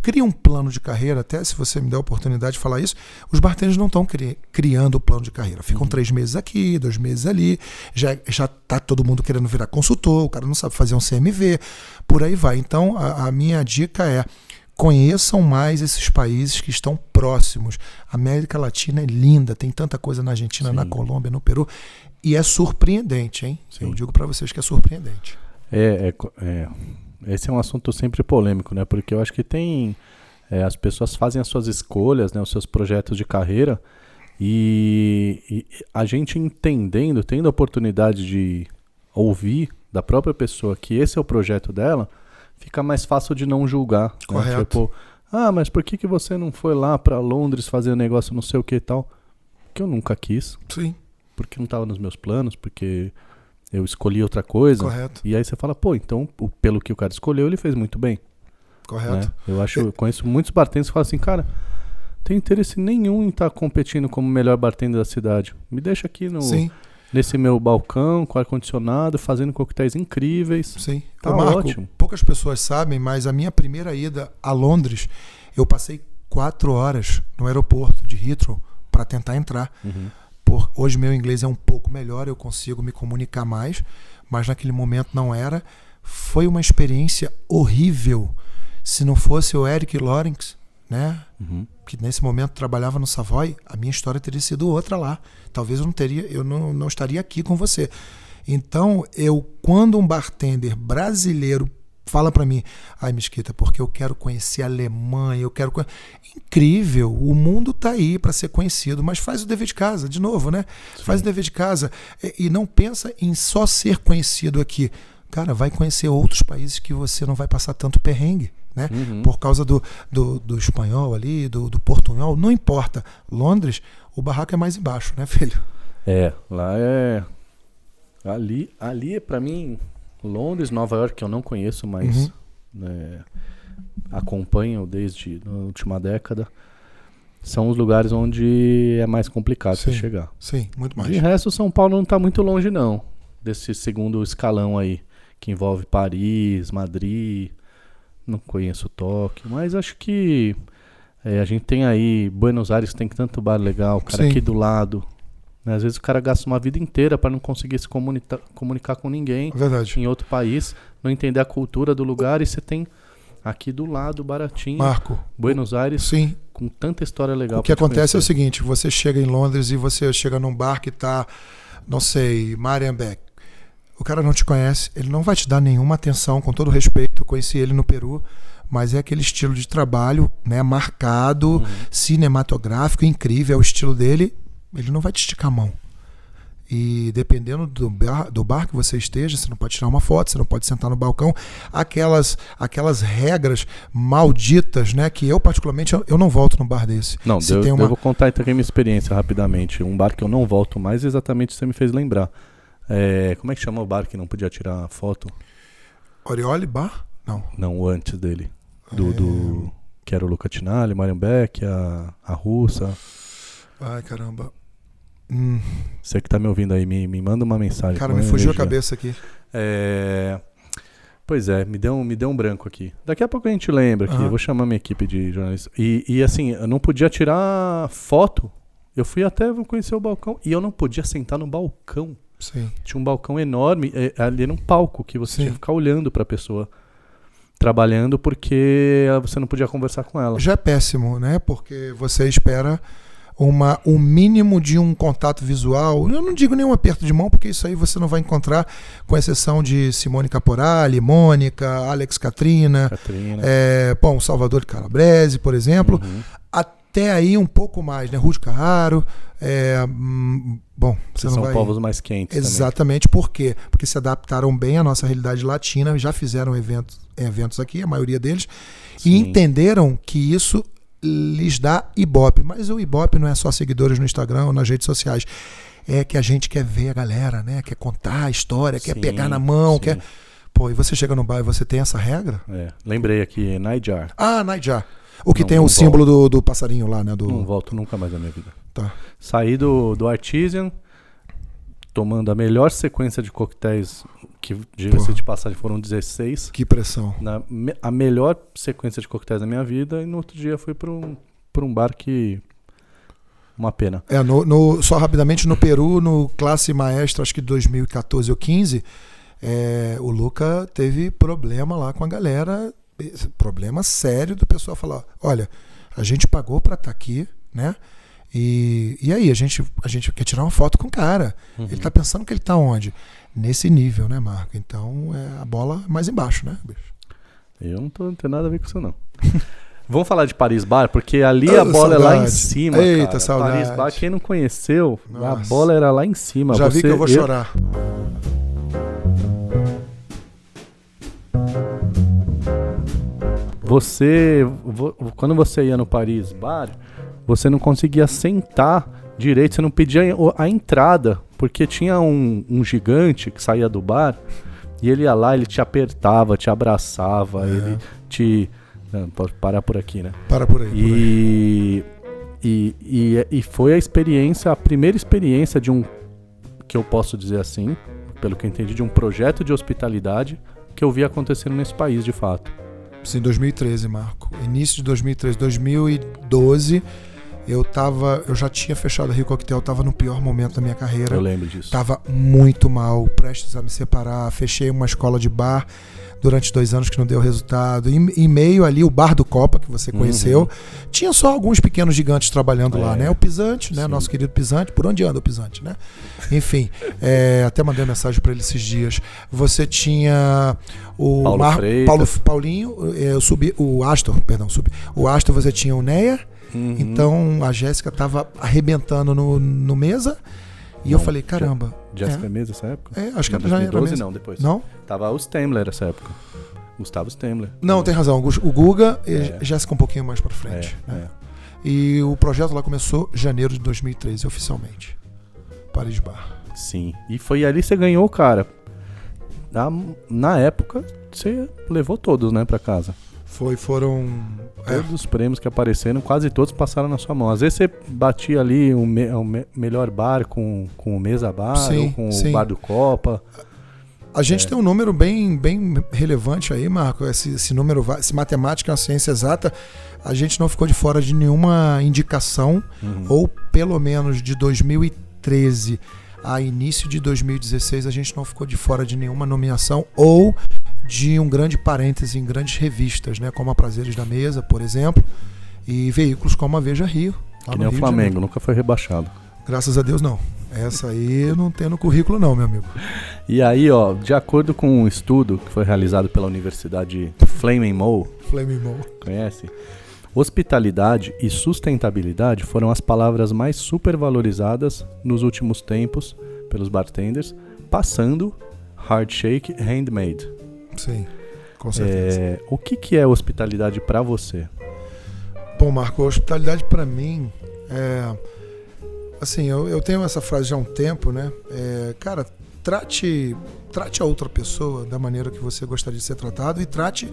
Cria um plano de carreira, até se você me der a oportunidade de falar isso, os bartenders não estão criando o plano de carreira. Ficam 3 meses aqui, 2 meses ali, já está todo mundo querendo virar consultor, o cara não sabe fazer um CMV, por aí vai. Então, a minha dica é, conheçam mais esses países que estão próximos. A América Latina é linda, tem tanta coisa na Argentina, na Colômbia, no Peru, e é surpreendente, hein? Sim. Eu digo para vocês que é surpreendente. Esse é um assunto sempre polêmico, né? Porque eu acho que as pessoas fazem as suas escolhas, né? Os seus projetos de carreira, e a gente tendo a oportunidade de ouvir da própria pessoa que esse é o projeto dela, fica mais fácil de não julgar. Correto. Né? Tipo, mas por que você não foi lá para Londres fazer um negócio não sei o que e tal? Porque eu nunca quis. Sim. Porque não estava nos meus planos, porque eu escolhi outra coisa. Correto. E aí você fala, então, pelo que o cara escolheu, ele fez muito bem. Correto. Né? Eu conheço muitos bartenders que falam assim, cara, tem interesse nenhum em estar competindo como o melhor bartender da cidade. Me deixa aqui nesse meu balcão, com ar-condicionado, fazendo coquetéis incríveis. Sim. Tá Marco, ótimo. Poucas pessoas sabem, mas a minha primeira ida a Londres, eu passei 4 horas no aeroporto de Heathrow para tentar entrar. Hoje meu inglês é um pouco melhor, eu consigo me comunicar mais, mas naquele momento não era. Foi uma experiência horrível. Se não fosse o Eric Lawrence, né, que nesse momento trabalhava no Savoy, a minha história teria sido outra lá. Talvez eu não estaria aqui com você. Então, quando um bartender brasileiro fala pra mim, ai Mesquita, porque eu quero conhecer a Alemanha, incrível, o mundo tá aí para ser conhecido, mas faz o dever de casa, de novo, né? Sim. Faz o dever de casa e não pensa em só ser conhecido aqui. Cara, vai conhecer outros países que você não vai passar tanto perrengue, né? Por causa do espanhol ali, do portunhol, não importa. Londres, o barraco é mais embaixo, né, filho? Lá é... Ali pra mim, Londres, Nova York, que eu não conheço, mas acompanho desde a última década, são os lugares onde é mais complicado você chegar. Sim, muito mais. De resto, São Paulo não tá muito longe, não, desse segundo escalão aí, que envolve Paris, Madrid, não conheço Tóquio, mas acho que a gente tem aí Buenos Aires, tem tanto bar legal, cara, aqui do lado, né? Às vezes o cara gasta uma vida inteira para não conseguir se comunicar com ninguém em outro país, não entender a cultura do lugar, e você tem aqui do lado, baratinho, Marco, Buenos Aires, sim, com tanta história legal. O que acontece é o seguinte, você chega em Londres e você chega num bar que tá, não sei, Marienbeck. O cara não te conhece, ele não vai te dar nenhuma atenção, com todo respeito, eu conheci ele no Peru, mas é aquele estilo de trabalho, né, marcado, cinematográfico, incrível, é o estilo dele, ele não vai te esticar a mão. E dependendo do bar que você esteja, você não pode tirar uma foto, você não pode sentar no balcão, aquelas regras malditas, né, que eu particularmente, eu não volto num bar desse. Não, eu vou contar então a minha experiência rapidamente, um bar que eu não volto mais, exatamente você me fez lembrar. Como é que chama o bar que não podia tirar foto? Orioli Bar? Não, o antes dele. Que era o Luca Tinali, Marienbeck, a russa. Ai, caramba. Você que tá me ouvindo aí, me manda uma mensagem. Cara, me fugiu a cabeça aqui. Pois é, me deu um branco aqui. Daqui a pouco a gente lembra aqui, eu vou chamar minha equipe de jornalistas. E assim, eu não podia tirar foto. Eu fui até conhecer o balcão e eu não podia sentar no balcão. Sim. Tinha um balcão enorme, ali era um palco que você tinha que ficar olhando para a pessoa trabalhando, porque você não podia conversar com ela. Já é péssimo, né? Porque você espera um mínimo de um contato visual. Eu não digo nenhum aperto de mão, porque isso aí você não vai encontrar, com exceção de Simone Caporali, Mônica, Alex Catrina. Salvador de Calabrese, por exemplo. Até aí um pouco mais, né? Ruth Carraro. Você são povos mais quentes. Exatamente. Por quê? Porque se adaptaram bem à nossa realidade latina, já fizeram eventos aqui, a maioria deles, e entenderam que isso lhes dá ibope. Mas o ibope não é só seguidores no Instagram ou nas redes sociais. É que a gente quer ver a galera, né? Quer contar a história, quer pegar na mão, quer... Pô, e você chega no bar e você tem essa regra? Lembrei aqui, Nightjar. Nightjar. O que tem o símbolo do passarinho lá, né? Não volto nunca mais na minha vida. Tá. Saí do Artisan, tomando a melhor sequência de coquetéis, que, diga-se de passagem, foram 16. Que pressão. A melhor sequência de coquetéis da minha vida, e no outro dia fui para um bar que... Uma pena. Só rapidamente, no Peru, no Classe Maestra, acho que 2014 ou 15, o Luca teve problema lá com a galera, problema sério do pessoal falar, olha, a gente pagou para estar aqui, né? E aí, a gente quer tirar uma foto com o cara. Ele tá pensando que ele tá onde? Nesse nível, né, Marco? Então, a bola mais embaixo, né, bicho? Eu não tenho nada a ver com isso, não. Vamos falar de Paris Bar, porque ali a bola é lá em cima, Eita, cara. Saudade. Paris Bar, quem não conheceu, Nossa. A bola era lá em cima. Já vi que eu vou chorar. Quando você ia no Paris Bar, você não conseguia sentar direito, você não pedia a entrada, porque tinha um gigante que saía do bar e ele ia lá, ele te apertava, te abraçava, ele te... Não, pode parar por aqui, né? Para por aí. E foi a primeira experiência de que eu posso dizer assim, pelo que eu entendi, de um projeto de hospitalidade que eu vi acontecendo nesse país, de fato. Sim, 2013, Marco. Início de 2013. 2012, Eu já tinha fechado a Rio Coquetel, tava no pior momento da minha carreira. Eu lembro disso. Tava muito mal, prestes a me separar. Fechei uma escola de bar durante 2 anos que não deu resultado. Em meio ali, o Bar do Copa, que você conheceu, tinha só alguns pequenos gigantes trabalhando lá, né? O Pisante, né? Nosso querido Pisante. Por onde anda o Pisante, né? Enfim, até mandei uma mensagem para ele esses dias. Você tinha o Paulinho, eu subi, o Astor, o Astor, você tinha o Neia. Então a Jéssica tava arrebentando no Mesa. E eu falei, caramba. Jéssica Mesa essa época? Acho que já era 2012 Mesa. Não, depois. Não? Tava o Stemler essa época. Gustavo Stemler. Não, tem razão. O Guga e Jéssica um pouquinho mais pra frente. E o projeto lá começou em janeiro de 2013, oficialmente. Paris Bar. Sim. E foi ali que você ganhou, cara. Na época, você levou todos, né, pra casa. Foram... Todos os prêmios que apareceram, quase todos passaram na sua mão. Às vezes você batia ali o melhor bar com o Mesa Bar, ou com o Bar do Copa. A gente tem um número bem relevante aí, Marco. Esse número, se matemática é uma ciência exata, a gente não ficou de fora de nenhuma indicação, ou pelo menos de 2013 a início de 2016, a gente não ficou de fora de nenhuma nomeação, ou de um grande parêntese em grandes revistas, né, como a Prazeres da Mesa, por exemplo, e veículos como a Veja Rio. Que nem o Flamengo, nunca foi rebaixado. Graças a Deus, não. Essa aí eu não tenho no currículo não, meu amigo. E aí, ó, de acordo com um estudo que foi realizado pela Universidade Flaming Moe, conhece? Hospitalidade e sustentabilidade foram as palavras mais supervalorizadas nos últimos tempos pelos bartenders, passando hard shake e handmade. Sim, com certeza. O que é hospitalidade pra você? Bom, Marco, a hospitalidade pra mim é... Assim, eu tenho essa frase já há um tempo, né? Cara, trate a outra pessoa da maneira que você gostaria de ser tratado e trate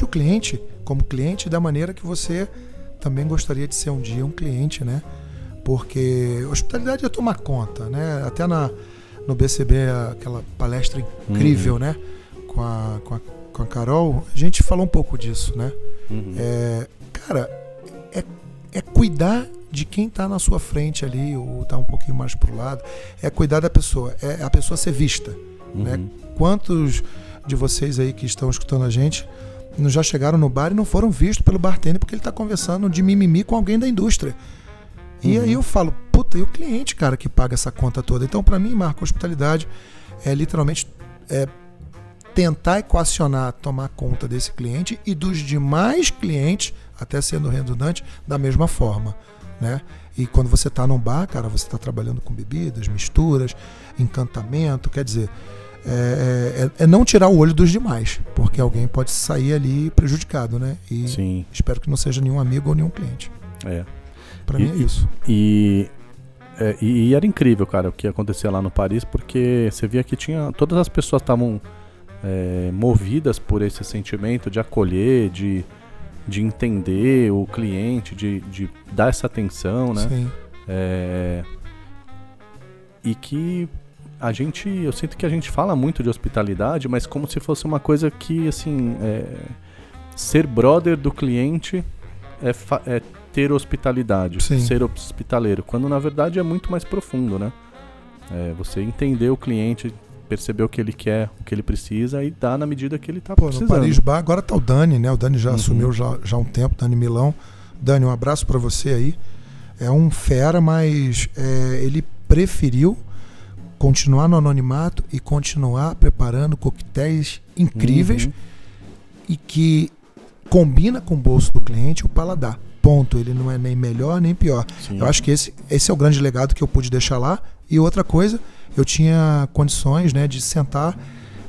o cliente como cliente da maneira que você também gostaria de ser um dia um cliente, né? Porque hospitalidade é tomar conta, né? Até no BCB, aquela palestra incrível, né? Com a Carol, a gente falou um pouco disso, né? Cara, é cuidar de quem está na sua frente ali, ou está um pouquinho mais pro lado, é cuidar da pessoa, é a pessoa ser vista, né? Quantos de vocês aí que estão escutando a gente já chegaram no bar e não foram vistos pelo bartender porque ele está conversando de mimimi com alguém da indústria? E aí eu falo, puta, e o cliente, cara, que paga essa conta toda? Então, para mim, Marco, hospitalidade é literalmente tentar equacionar, tomar conta desse cliente e dos demais clientes, até sendo redundante, da mesma forma, né? E quando você está num bar, cara, você está trabalhando com bebidas, misturas, encantamento, quer dizer, é não tirar o olho dos demais, porque alguém pode sair ali prejudicado, né? E Sim. Espero que não seja nenhum amigo ou nenhum cliente. Para mim é isso. E era incrível, cara, o que acontecia lá no Paris, porque você via que todas as pessoas estavam movidas por esse sentimento de acolher, de entender o cliente, de dar essa atenção, né? Sim. E que eu sinto que a gente fala muito de hospitalidade, mas como se fosse uma coisa que, assim, ser brother do cliente é ter hospitalidade, Sim. Ser hospitaleiro, quando na verdade é muito mais profundo, né? Você entender o cliente, perceber o que ele quer, o que ele precisa e dar na medida que ele tá precisando. No Paris Bar agora tá o Dani, né? O Dani já assumiu já há um tempo, Dani Milão. Dani, um abraço para você aí. É um fera, mas ele preferiu continuar no anonimato e continuar preparando coquetéis incríveis e que combina com o bolso do cliente, o paladar. Ponto. Ele não é nem melhor nem pior. Sim. Eu acho que esse é o grande legado que eu pude deixar lá. E outra coisa, eu tinha condições, né, de sentar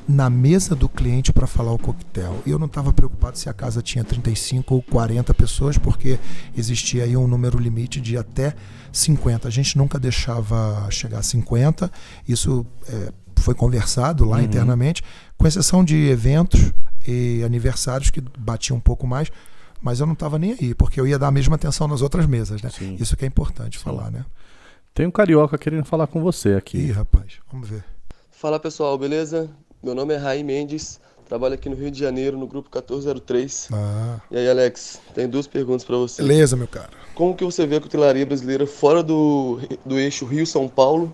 na mesa do cliente para falar o coquetel. E eu não estava preocupado se a casa tinha 35 ou 40 pessoas, porque existia aí um número limite de até 50. A gente nunca deixava chegar a 50. Isso foi conversado lá internamente, com exceção de eventos e aniversários que batiam um pouco mais, mas eu não estava nem aí, porque eu ia dar a mesma atenção nas outras mesas, né? Sim. Isso que é importante falar, né? Tem um carioca querendo falar com você aqui. Ih, rapaz, vamos ver. Fala pessoal, beleza? Meu nome é Raí Mendes, trabalho aqui no Rio de Janeiro, no grupo 1403. Ah. E aí, Alex, tenho 2 perguntas para você. Beleza, meu cara. Como que você vê a cutelaria brasileira fora do eixo Rio-São Paulo?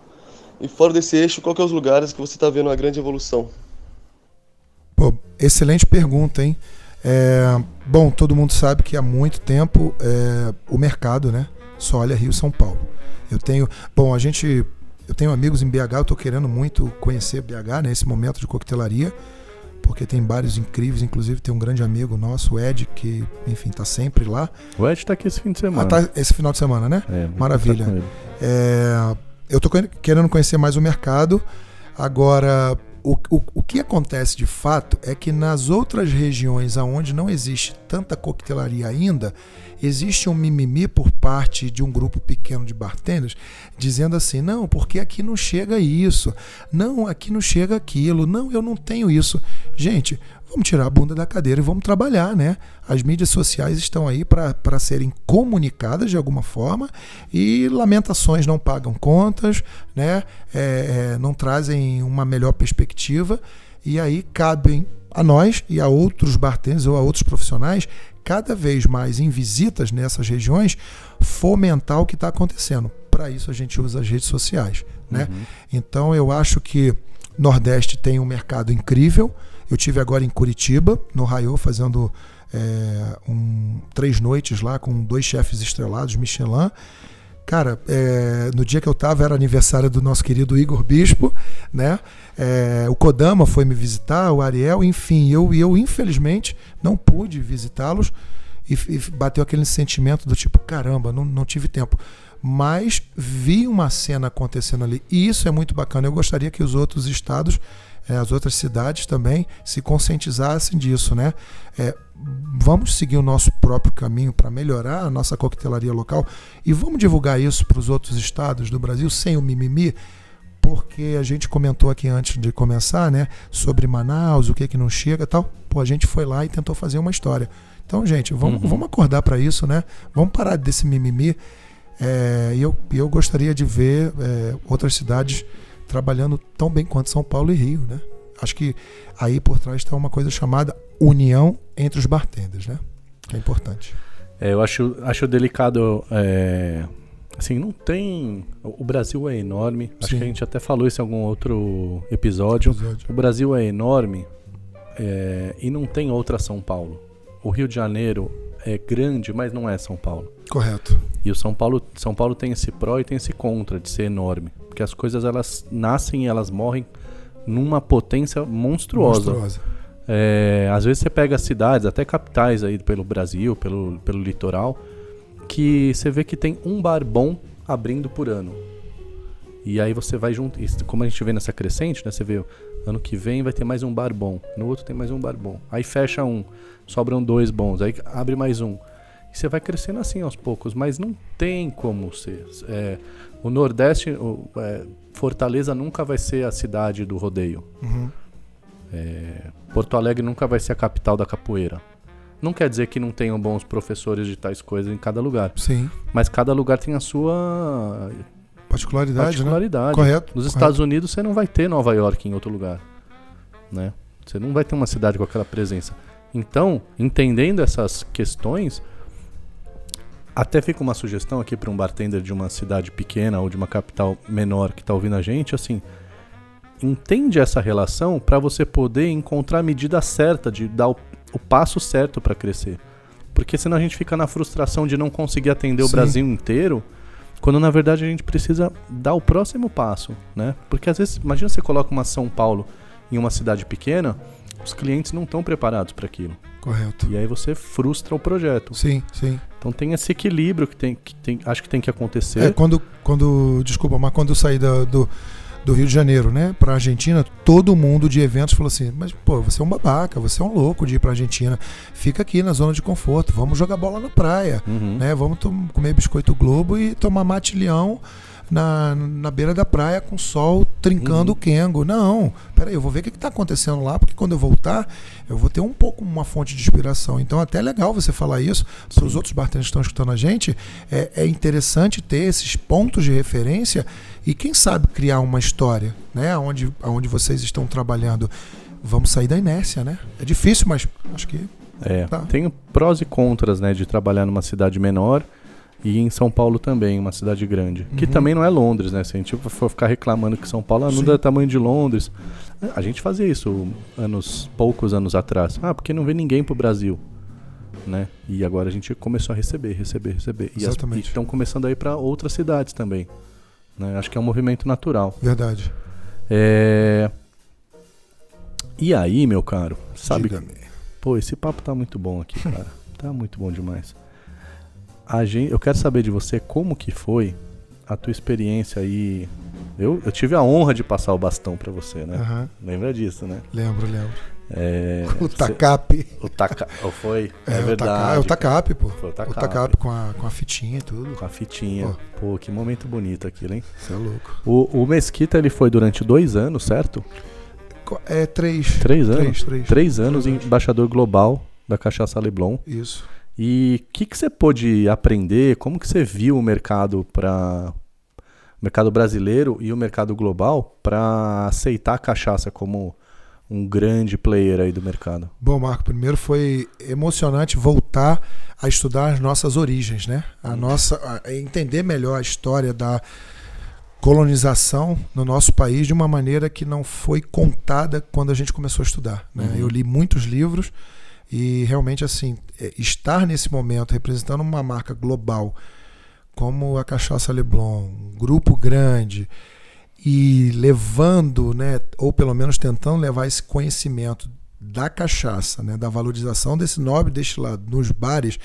E fora desse eixo, qual que é os lugares que você está vendo uma grande evolução? Pô, excelente pergunta, hein? Bom, todo mundo sabe que há muito tempo o mercado, né, só olha Rio e São Paulo. Eu tenho amigos em BH, eu estou querendo muito conhecer BH nesse momento de coquetelaria, porque tem bares incríveis, inclusive tem um grande amigo nosso, o Ed, que, enfim, está sempre lá. O Ed está aqui esse fim de semana. Tá esse final de semana, né? Maravilha. Eu estou querendo conhecer mais o mercado. Agora, o que acontece de fato é que nas outras regiões onde não existe tanta coquetelaria ainda, existe um mimimi por parte de um grupo pequeno de bartenders dizendo assim, não, porque aqui não chega isso, não, aqui não chega aquilo, não, eu não tenho isso. Gente, vamos tirar a bunda da cadeira e vamos trabalhar, né? As mídias sociais estão aí para serem comunicadas de alguma forma e lamentações não pagam contas, né? Não trazem uma melhor perspectiva e aí cabem a nós e a outros bartenders ou a outros profissionais cada vez mais em visitas nessas regiões fomentar o que está acontecendo. Para isso a gente usa as redes sociais, né? Então eu acho que Nordeste tem um mercado incrível. Eu tive agora em Curitiba, no Raiô, fazendo 3 noites lá com 2 chefes estrelados Michelin. Cara, no dia que eu estava era aniversário do nosso querido Igor Bispo, né? O Kodama foi me visitar, o Ariel, enfim, eu infelizmente não pude visitá-los e bateu aquele sentimento do tipo, caramba, não tive tempo. Mas vi uma cena acontecendo ali e isso é muito bacana. Eu gostaria que os outros estados, as outras cidades também se conscientizassem disso, né? Vamos seguir o nosso próprio caminho para melhorar a nossa coquetelaria local e vamos divulgar isso para os outros estados do Brasil sem o mimimi, porque a gente comentou aqui antes de começar, né, sobre Manaus, o que não chega e tal. Pô, a gente foi lá e tentou fazer uma história. Então, gente, vamos acordar para isso, né? Vamos parar desse mimimi. Eu gostaria de ver outras cidades trabalhando tão bem quanto São Paulo e Rio, né? Acho que aí por trás está uma coisa chamada união entre os bartenders, né? Que é importante. Eu acho delicado. Assim, não tem. O Brasil é enorme. Sim. Acho que a gente até falou isso em algum outro episódio. O Brasil é enorme e não tem outra São Paulo. O Rio de Janeiro é grande, mas não é São Paulo. Correto. E o São Paulo tem esse pró e tem esse contra de ser enorme. Porque as coisas elas nascem e elas morrem numa potência monstruosa. Às vezes você pega cidades, até capitais aí pelo Brasil, pelo litoral, que você vê que tem um bar bom abrindo por ano. E aí você vai junto, como a gente vê nessa crescente, né? Você vê, ano que vem vai ter mais um bar bom, no outro tem mais um bar bom. Aí fecha um, sobram 2 bons, aí abre mais um. E você vai crescendo assim aos poucos, mas não tem como ser. O Nordeste, Fortaleza nunca vai ser a cidade do rodeio. Porto Alegre nunca vai ser a capital da capoeira. Não quer dizer que não tenham bons professores de tais coisas em cada lugar. Sim. Mas cada lugar tem a sua particularidade. Né? Correto. Nos Estados Unidos você não vai ter Nova York em outro lugar, né? Você não vai ter uma cidade com aquela presença. Então, entendendo essas questões, até fica uma sugestão aqui para um bartender de uma cidade pequena ou de uma capital menor que está ouvindo a gente, assim, entende essa relação para você poder encontrar a medida certa de dar o passo certo para crescer. Porque senão a gente fica na frustração de não conseguir atender o Brasil inteiro, quando na verdade a gente precisa dar o próximo passo, né? Porque às vezes, imagina você coloca uma São Paulo em uma cidade pequena, os clientes não estão preparados para aquilo. Correto. E aí você frustra o projeto. Sim. Então tem esse equilíbrio acho que tem que acontecer. Quando eu saí do Rio de Janeiro, né, pra Argentina, todo mundo de eventos falou assim, mas pô, você é um babaca, você é um louco de ir pra Argentina, fica aqui na zona de conforto, vamos jogar bola na praia, né, vamos comer biscoito Globo e tomar mate-leão na beira da praia com sol trincando o Kengo. Não, peraí, eu vou ver o que está acontecendo lá, porque quando eu voltar eu vou ter uma fonte de inspiração. Então até é legal você falar isso para os outros bartenders que estão escutando a gente. É interessante ter esses pontos de referência e quem sabe criar uma história, né, onde vocês estão trabalhando. vamos sair da inércia, né? É difícil, mas acho que tá. Tem prós e contras, né, de trabalhar numa cidade menor e em São Paulo também, uma cidade grande. Que também não é Londres, né? Se a gente for ficar reclamando que São Paulo não dá tamanho de Londres. A gente fazia isso poucos anos atrás. Porque não vem ninguém pro Brasil, né? E agora a gente começou a receber. Exatamente. E estão começando a ir para outras cidades também, né? Acho que é um movimento natural. Verdade. E aí, meu caro, sabe? Diga-me. Pô, esse papo tá muito bom aqui, cara. Tá muito bom demais. Eu quero saber de você como que foi a tua experiência aí. Eu tive a honra de passar o bastão pra você, né? Uhum. Lembra disso, né? Lembro. O TACAP. Foi? É verdade. É o TACAP, pô. Foi o TACAP com a fitinha e tudo. Com a fitinha. Pô, que momento bonito aquilo, hein? Você é louco. O Mesquita, ele foi durante 2 anos, certo? 3. 3 anos? 3 anos embaixador global da Cachaça Leblon. Isso. E o que você pôde aprender? Como que você viu o mercado brasileiro e o mercado global para aceitar a cachaça como um grande player aí do mercado? Bom, Marco, primeiro foi emocionante voltar a estudar as nossas origens, né? A entender melhor a história da colonização no nosso país de uma maneira que não foi contada quando a gente começou a estudar, né? Eu li muitos livros e realmente, assim, estar nesse momento representando uma marca global como a Cachaça Leblon, um grupo grande, e levando, né, ou pelo menos tentando levar esse conhecimento da cachaça, né, da valorização desse nobre destilado nos bares,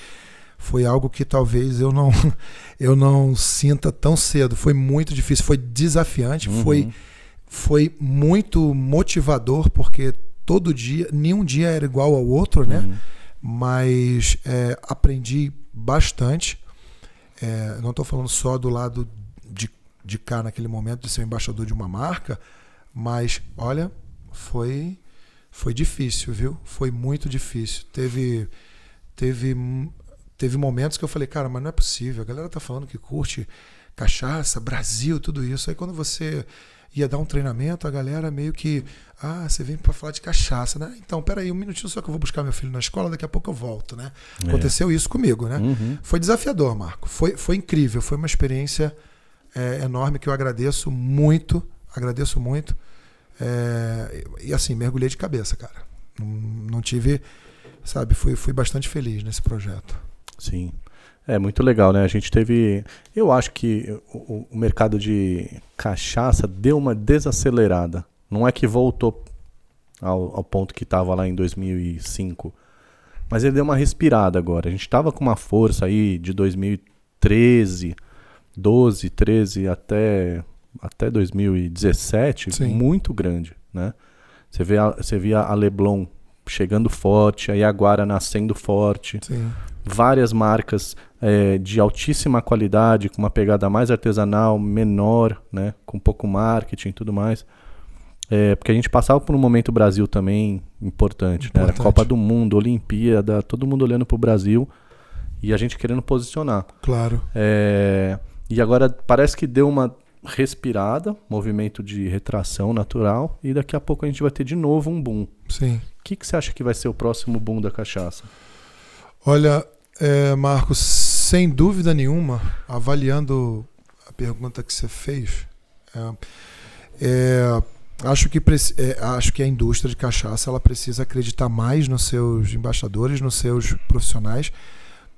foi algo que talvez eu não sinta tão cedo. Foi muito difícil, foi desafiante, foi muito motivador, porque todo dia, nenhum dia era igual ao outro, né? Mas aprendi bastante. Não estou falando só do lado de cá naquele momento de ser embaixador de uma marca, mas olha, foi difícil, viu? Foi muito difícil. Teve momentos que eu falei, cara, mas não é possível, a galera tá falando que curte cachaça, Brasil, tudo isso. Aí quando você ia dar um treinamento, a galera meio que, você vem para falar de cachaça, né? Então, peraí, um minutinho só que eu vou buscar meu filho na escola, daqui a pouco eu volto, né? Aconteceu isso comigo, né? Foi desafiador, Marco, foi incrível, foi uma experiência enorme que eu agradeço muito, e assim, mergulhei de cabeça, cara. Não tive, sabe, fui bastante feliz nesse projeto. Sim, é muito legal, né? A gente teve, eu acho que o mercado de cachaça deu uma desacelerada. Não é que voltou ao ponto que estava lá em 2005, mas ele deu uma respirada agora. A gente estava com uma força aí de 2013, 12, 13 até 2017, Sim. Muito grande, né? Você via a Leblon chegando forte, a Yaguara nascendo forte. Sim. Várias marcas de altíssima qualidade, com uma pegada mais artesanal, menor, né? Com pouco marketing e tudo mais. Porque a gente passava por um momento Brasil também importante. Né? Era Copa do Mundo, Olimpíada, todo mundo olhando pro Brasil e a gente querendo posicionar. Claro. E agora parece que deu uma respirada, movimento de retração natural, e daqui a pouco a gente vai ter de novo um boom. Sim. O que você acha que vai ser o próximo boom da cachaça? Olha, Marcos, sem dúvida nenhuma, avaliando a pergunta que você fez, acho que a indústria de cachaça ela precisa acreditar mais nos seus embaixadores, nos seus profissionais,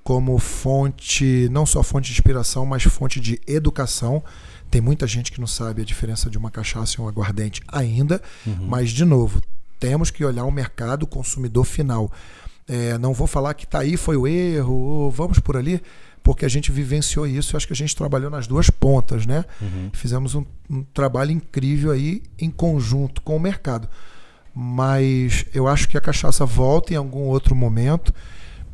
como fonte, não só fonte de inspiração, mas fonte de educação. Tem muita gente que não sabe a diferença de uma cachaça e um aguardente ainda, mas, de novo, temos que olhar o mercado, o consumidor final. Não vou falar que tá aí, foi o erro, ou vamos por ali, porque a gente vivenciou isso. Eu acho que a gente trabalhou nas duas pontas, né? Fizemos um trabalho incrível aí em conjunto com o mercado. Mas eu acho que a cachaça volta em algum outro momento.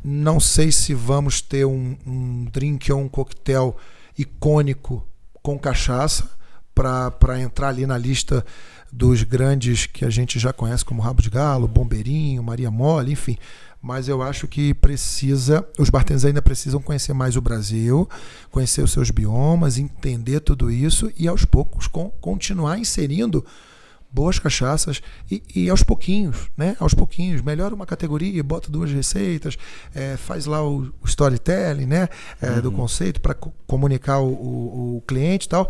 Não sei se vamos ter um drink ou um coquetel icônico com cachaça para entrar ali na lista dos grandes que a gente já conhece como Rabo de Galo, Bombeirinho, Maria Mole, enfim. Mas eu acho que os bartenders ainda precisam conhecer mais o Brasil, conhecer os seus biomas, entender tudo isso e aos poucos continuar inserindo boas cachaças e aos pouquinhos, né? Aos pouquinhos, melhora uma categoria, bota 2 receitas, faz lá o storytelling, né? Do conceito para comunicar o cliente e tal.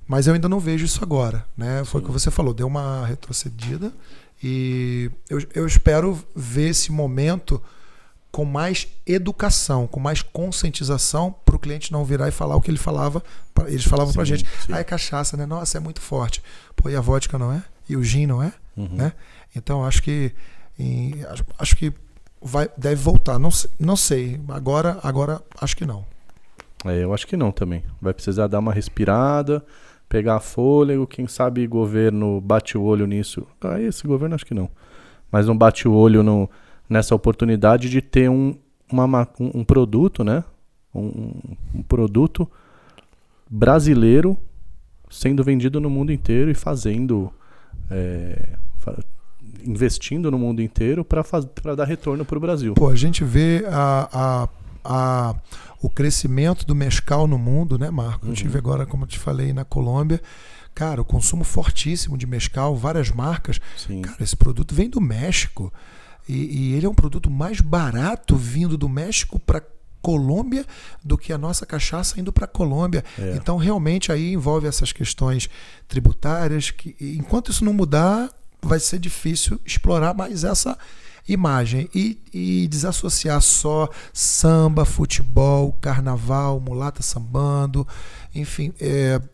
Mas eu ainda não vejo isso agora, né? Foi o que você falou, deu uma retrocedida e eu espero ver esse momento com mais educação, com mais conscientização para o cliente não virar e falar o que eles falavam para a gente. É cachaça, né? Nossa, é muito forte. Pô, e a vodka não é? E o gin não é? Né? Então, acho que deve voltar. Não sei. Agora, acho que não. Eu acho que não também. Vai precisar dar uma respirada, pegar fôlego. Quem sabe governo bate o olho nisso. Esse governo acho que não. Mas não bate o olho nessa oportunidade de ter um produto, né? Um produto brasileiro sendo vendido no mundo inteiro e investindo no mundo inteiro para dar retorno para o Brasil. Pô, a gente vê o crescimento do mezcal no mundo, né, Marco? Eu tive agora, como eu te falei, na Colômbia. Cara, o consumo fortíssimo de mezcal, várias marcas. Sim. Cara, esse produto vem do México. E ele é um produto mais barato vindo do México para Colômbia do que a nossa cachaça indo para a Colômbia. Então, realmente, aí envolve essas questões tributárias que, enquanto isso não mudar, vai ser difícil explorar mais essa imagem e desassociar só samba, futebol, carnaval, mulata sambando. Enfim,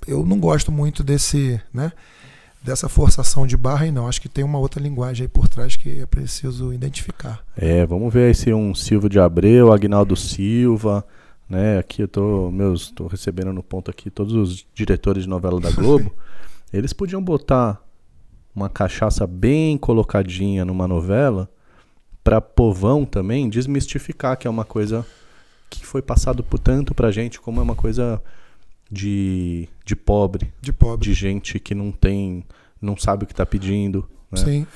eu não gosto muito dessa forçação de barra, e não. Acho que tem uma outra linguagem aí por trás que é preciso identificar. Vamos ver aí se um Silvio de Abreu, Agnaldo Silva, né? Aqui eu tô recebendo no ponto aqui todos os diretores de novela da Globo. Eles podiam botar uma cachaça bem colocadinha numa novela para povão também desmistificar que é uma coisa que foi passado por tanto pra gente como é uma coisa de pobre, de gente que não sabe o que está pedindo. Né? Sim,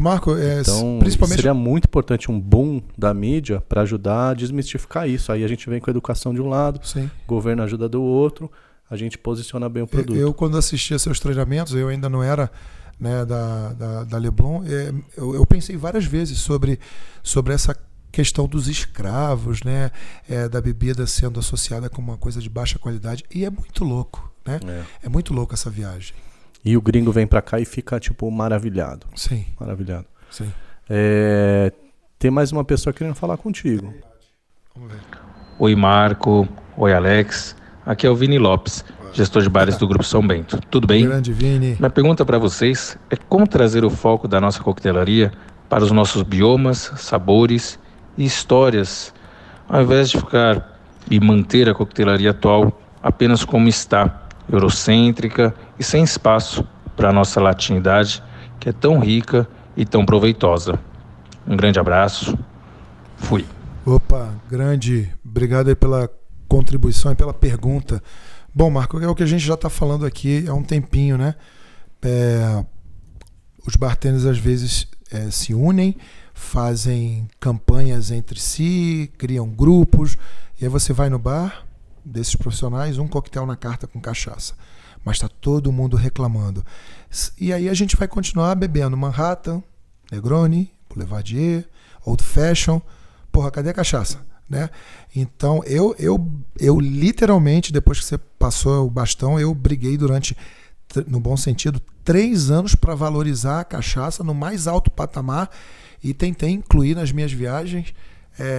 Marco, então, principalmente seria muito importante um boom da mídia para ajudar a desmistificar isso. Aí a gente vem com a educação de um lado, sim, o governo ajuda do outro, a gente posiciona bem o produto. Eu quando assistia seus treinamentos, eu ainda não era, né, da Leblon, eu pensei várias vezes sobre essa questão dos escravos, né, da bebida sendo associada com uma coisa de baixa qualidade, e é muito louco, né? É muito louco essa viagem. E o gringo vem pra cá e fica, tipo, maravilhado. Sim. Maravilhado. Sim. Tem mais uma pessoa querendo falar contigo. Vamos ver. Oi, Marco. Oi, Alex. Aqui é o Vini Lopes, gestor de bares do Grupo São Bento. Tudo bem? Grande Vini. Minha pergunta para vocês é como trazer o foco da nossa coquetelaria para os nossos biomas, sabores e histórias, ao invés de ficar e manter a coquetelaria atual apenas como está, eurocêntrica e sem espaço para a nossa latinidade, que é tão rica e tão proveitosa. Um grande abraço. Fui. Opa, grande. Obrigado aí pela contribuição e pela pergunta. Bom, Marco, é o que a gente já está falando aqui há um tempinho, né? Os bartenders às vezes se unem, fazem campanhas entre si, criam grupos, e aí você vai no bar desses profissionais, um coquetel na carta com cachaça, mas está todo mundo reclamando. E aí a gente vai continuar bebendo Manhattan, Negroni, Boulevardier, Old Fashion. Porra, cadê a cachaça? Né? Então eu literalmente, depois que você passou o bastão, eu briguei durante, no bom sentido, 3 anos para valorizar a cachaça no mais alto patamar, e tentei incluir nas minhas viagens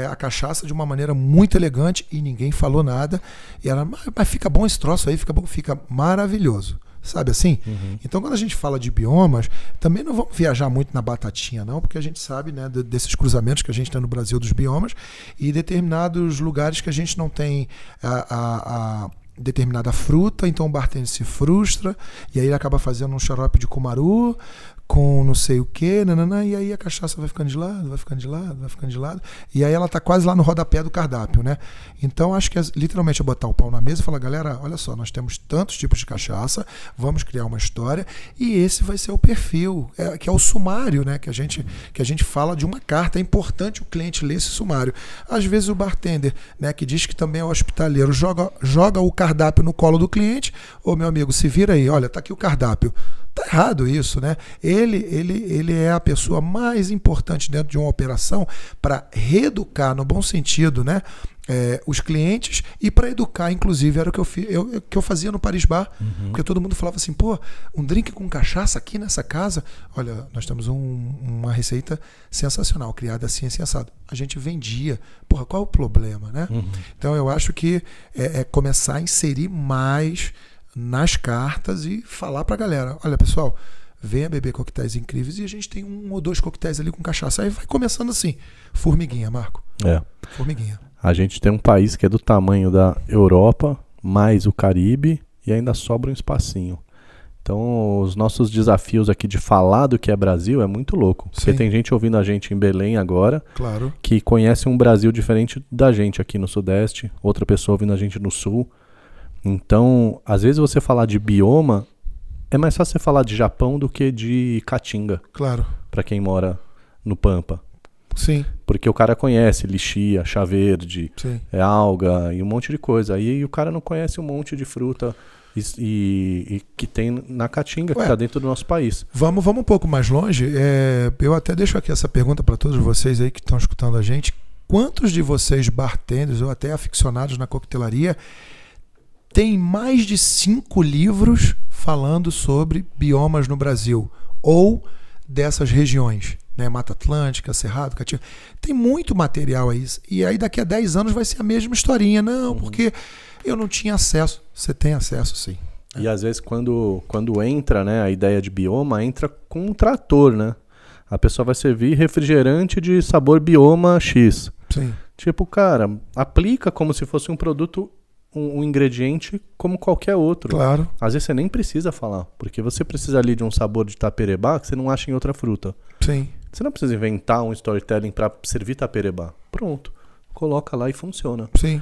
a cachaça de uma maneira muito elegante, e ninguém falou nada. E ela, mas fica bom esse troço aí, fica bom, fica maravilhoso. Sabe assim? Uhum. Então, quando a gente fala de biomas, também não vamos viajar muito na batatinha, não, porque a gente sabe, né, desses cruzamentos que a gente tem no Brasil dos biomas, e determinados lugares que a gente não tem a determinada fruta, então o bartender se frustra, e aí ele acaba fazendo um xarope de cumaru com não sei o que, e aí a cachaça vai ficando de lado, vai ficando de lado, vai ficando de lado, e aí ela tá quase lá no rodapé do cardápio, né? Então acho que literalmente é botar o pau na mesa e falar, galera, olha só, nós temos tantos tipos de cachaça, vamos criar uma história, e esse vai ser o perfil, que é o sumário, né? Que a gente fala de uma carta. É importante o cliente ler esse sumário. Às vezes o bartender, né, que diz que também é hospitaleiro, joga o cardápio no colo do cliente. Ô, meu amigo, se vira aí, olha, tá aqui o cardápio. Tá tá errado isso, né? Ele é a pessoa mais importante dentro de uma operação para reeducar, no bom sentido, né? Os clientes e para educar, inclusive, era o que eu fazia no Paris Bar, porque todo mundo falava assim, pô, um drink com cachaça aqui nessa casa, olha, nós temos uma receita sensacional, criada assim, assado. A gente vendia, porra, qual é o problema, né? Então eu acho que é começar a inserir mais nas cartas e falar pra galera, olha pessoal, venha beber coquetéis incríveis e a gente tem 1 ou 2 coquetéis ali com cachaça. Aí vai começando assim, formiguinha, Marco. Formiguinha. A gente tem um país que é do tamanho da Europa, mais o Caribe, e ainda sobra um espacinho. Então, os nossos desafios aqui de falar do que é Brasil é muito louco. Porque Sim. tem gente ouvindo a gente em Belém agora, Claro. que conhece um Brasil diferente da gente aqui no Sudeste, outra pessoa ouvindo a gente no Sul. Então, às vezes você falar de bioma, é mais fácil você falar de Japão do que de Caatinga, Claro. para quem mora no Pampa. Sim. Porque o cara conhece lixia, chá verde, Sim. alga e um monte de coisa. Aí o cara não conhece um monte de fruta e que tem na Caatinga, que está dentro do nosso país. Vamos um pouco mais longe. Eu até deixo aqui essa pergunta para todos vocês aí que estão escutando a gente. Quantos de vocês, bartenders ou até aficionados na coquetelaria, tem mais de 5 livros falando sobre biomas no Brasil ou dessas regiões, né? Mata Atlântica, Cerrado, Caatinga. Tem muito material aí. E aí daqui a 10 anos vai ser a mesma historinha. Não, porque eu não tinha acesso. Você tem acesso, sim. E às vezes quando entra, né, a ideia de bioma, entra com um trator, né? A pessoa vai servir refrigerante de sabor bioma X. Sim. Tipo, cara, aplica como se fosse um produto, um ingrediente como qualquer outro. Claro. Às vezes você nem precisa falar, porque você precisa ali de um sabor de taperebá que você não acha em outra fruta. Sim. Você não precisa inventar um storytelling para servir taperebá. Pronto. Coloca lá e funciona. Sim.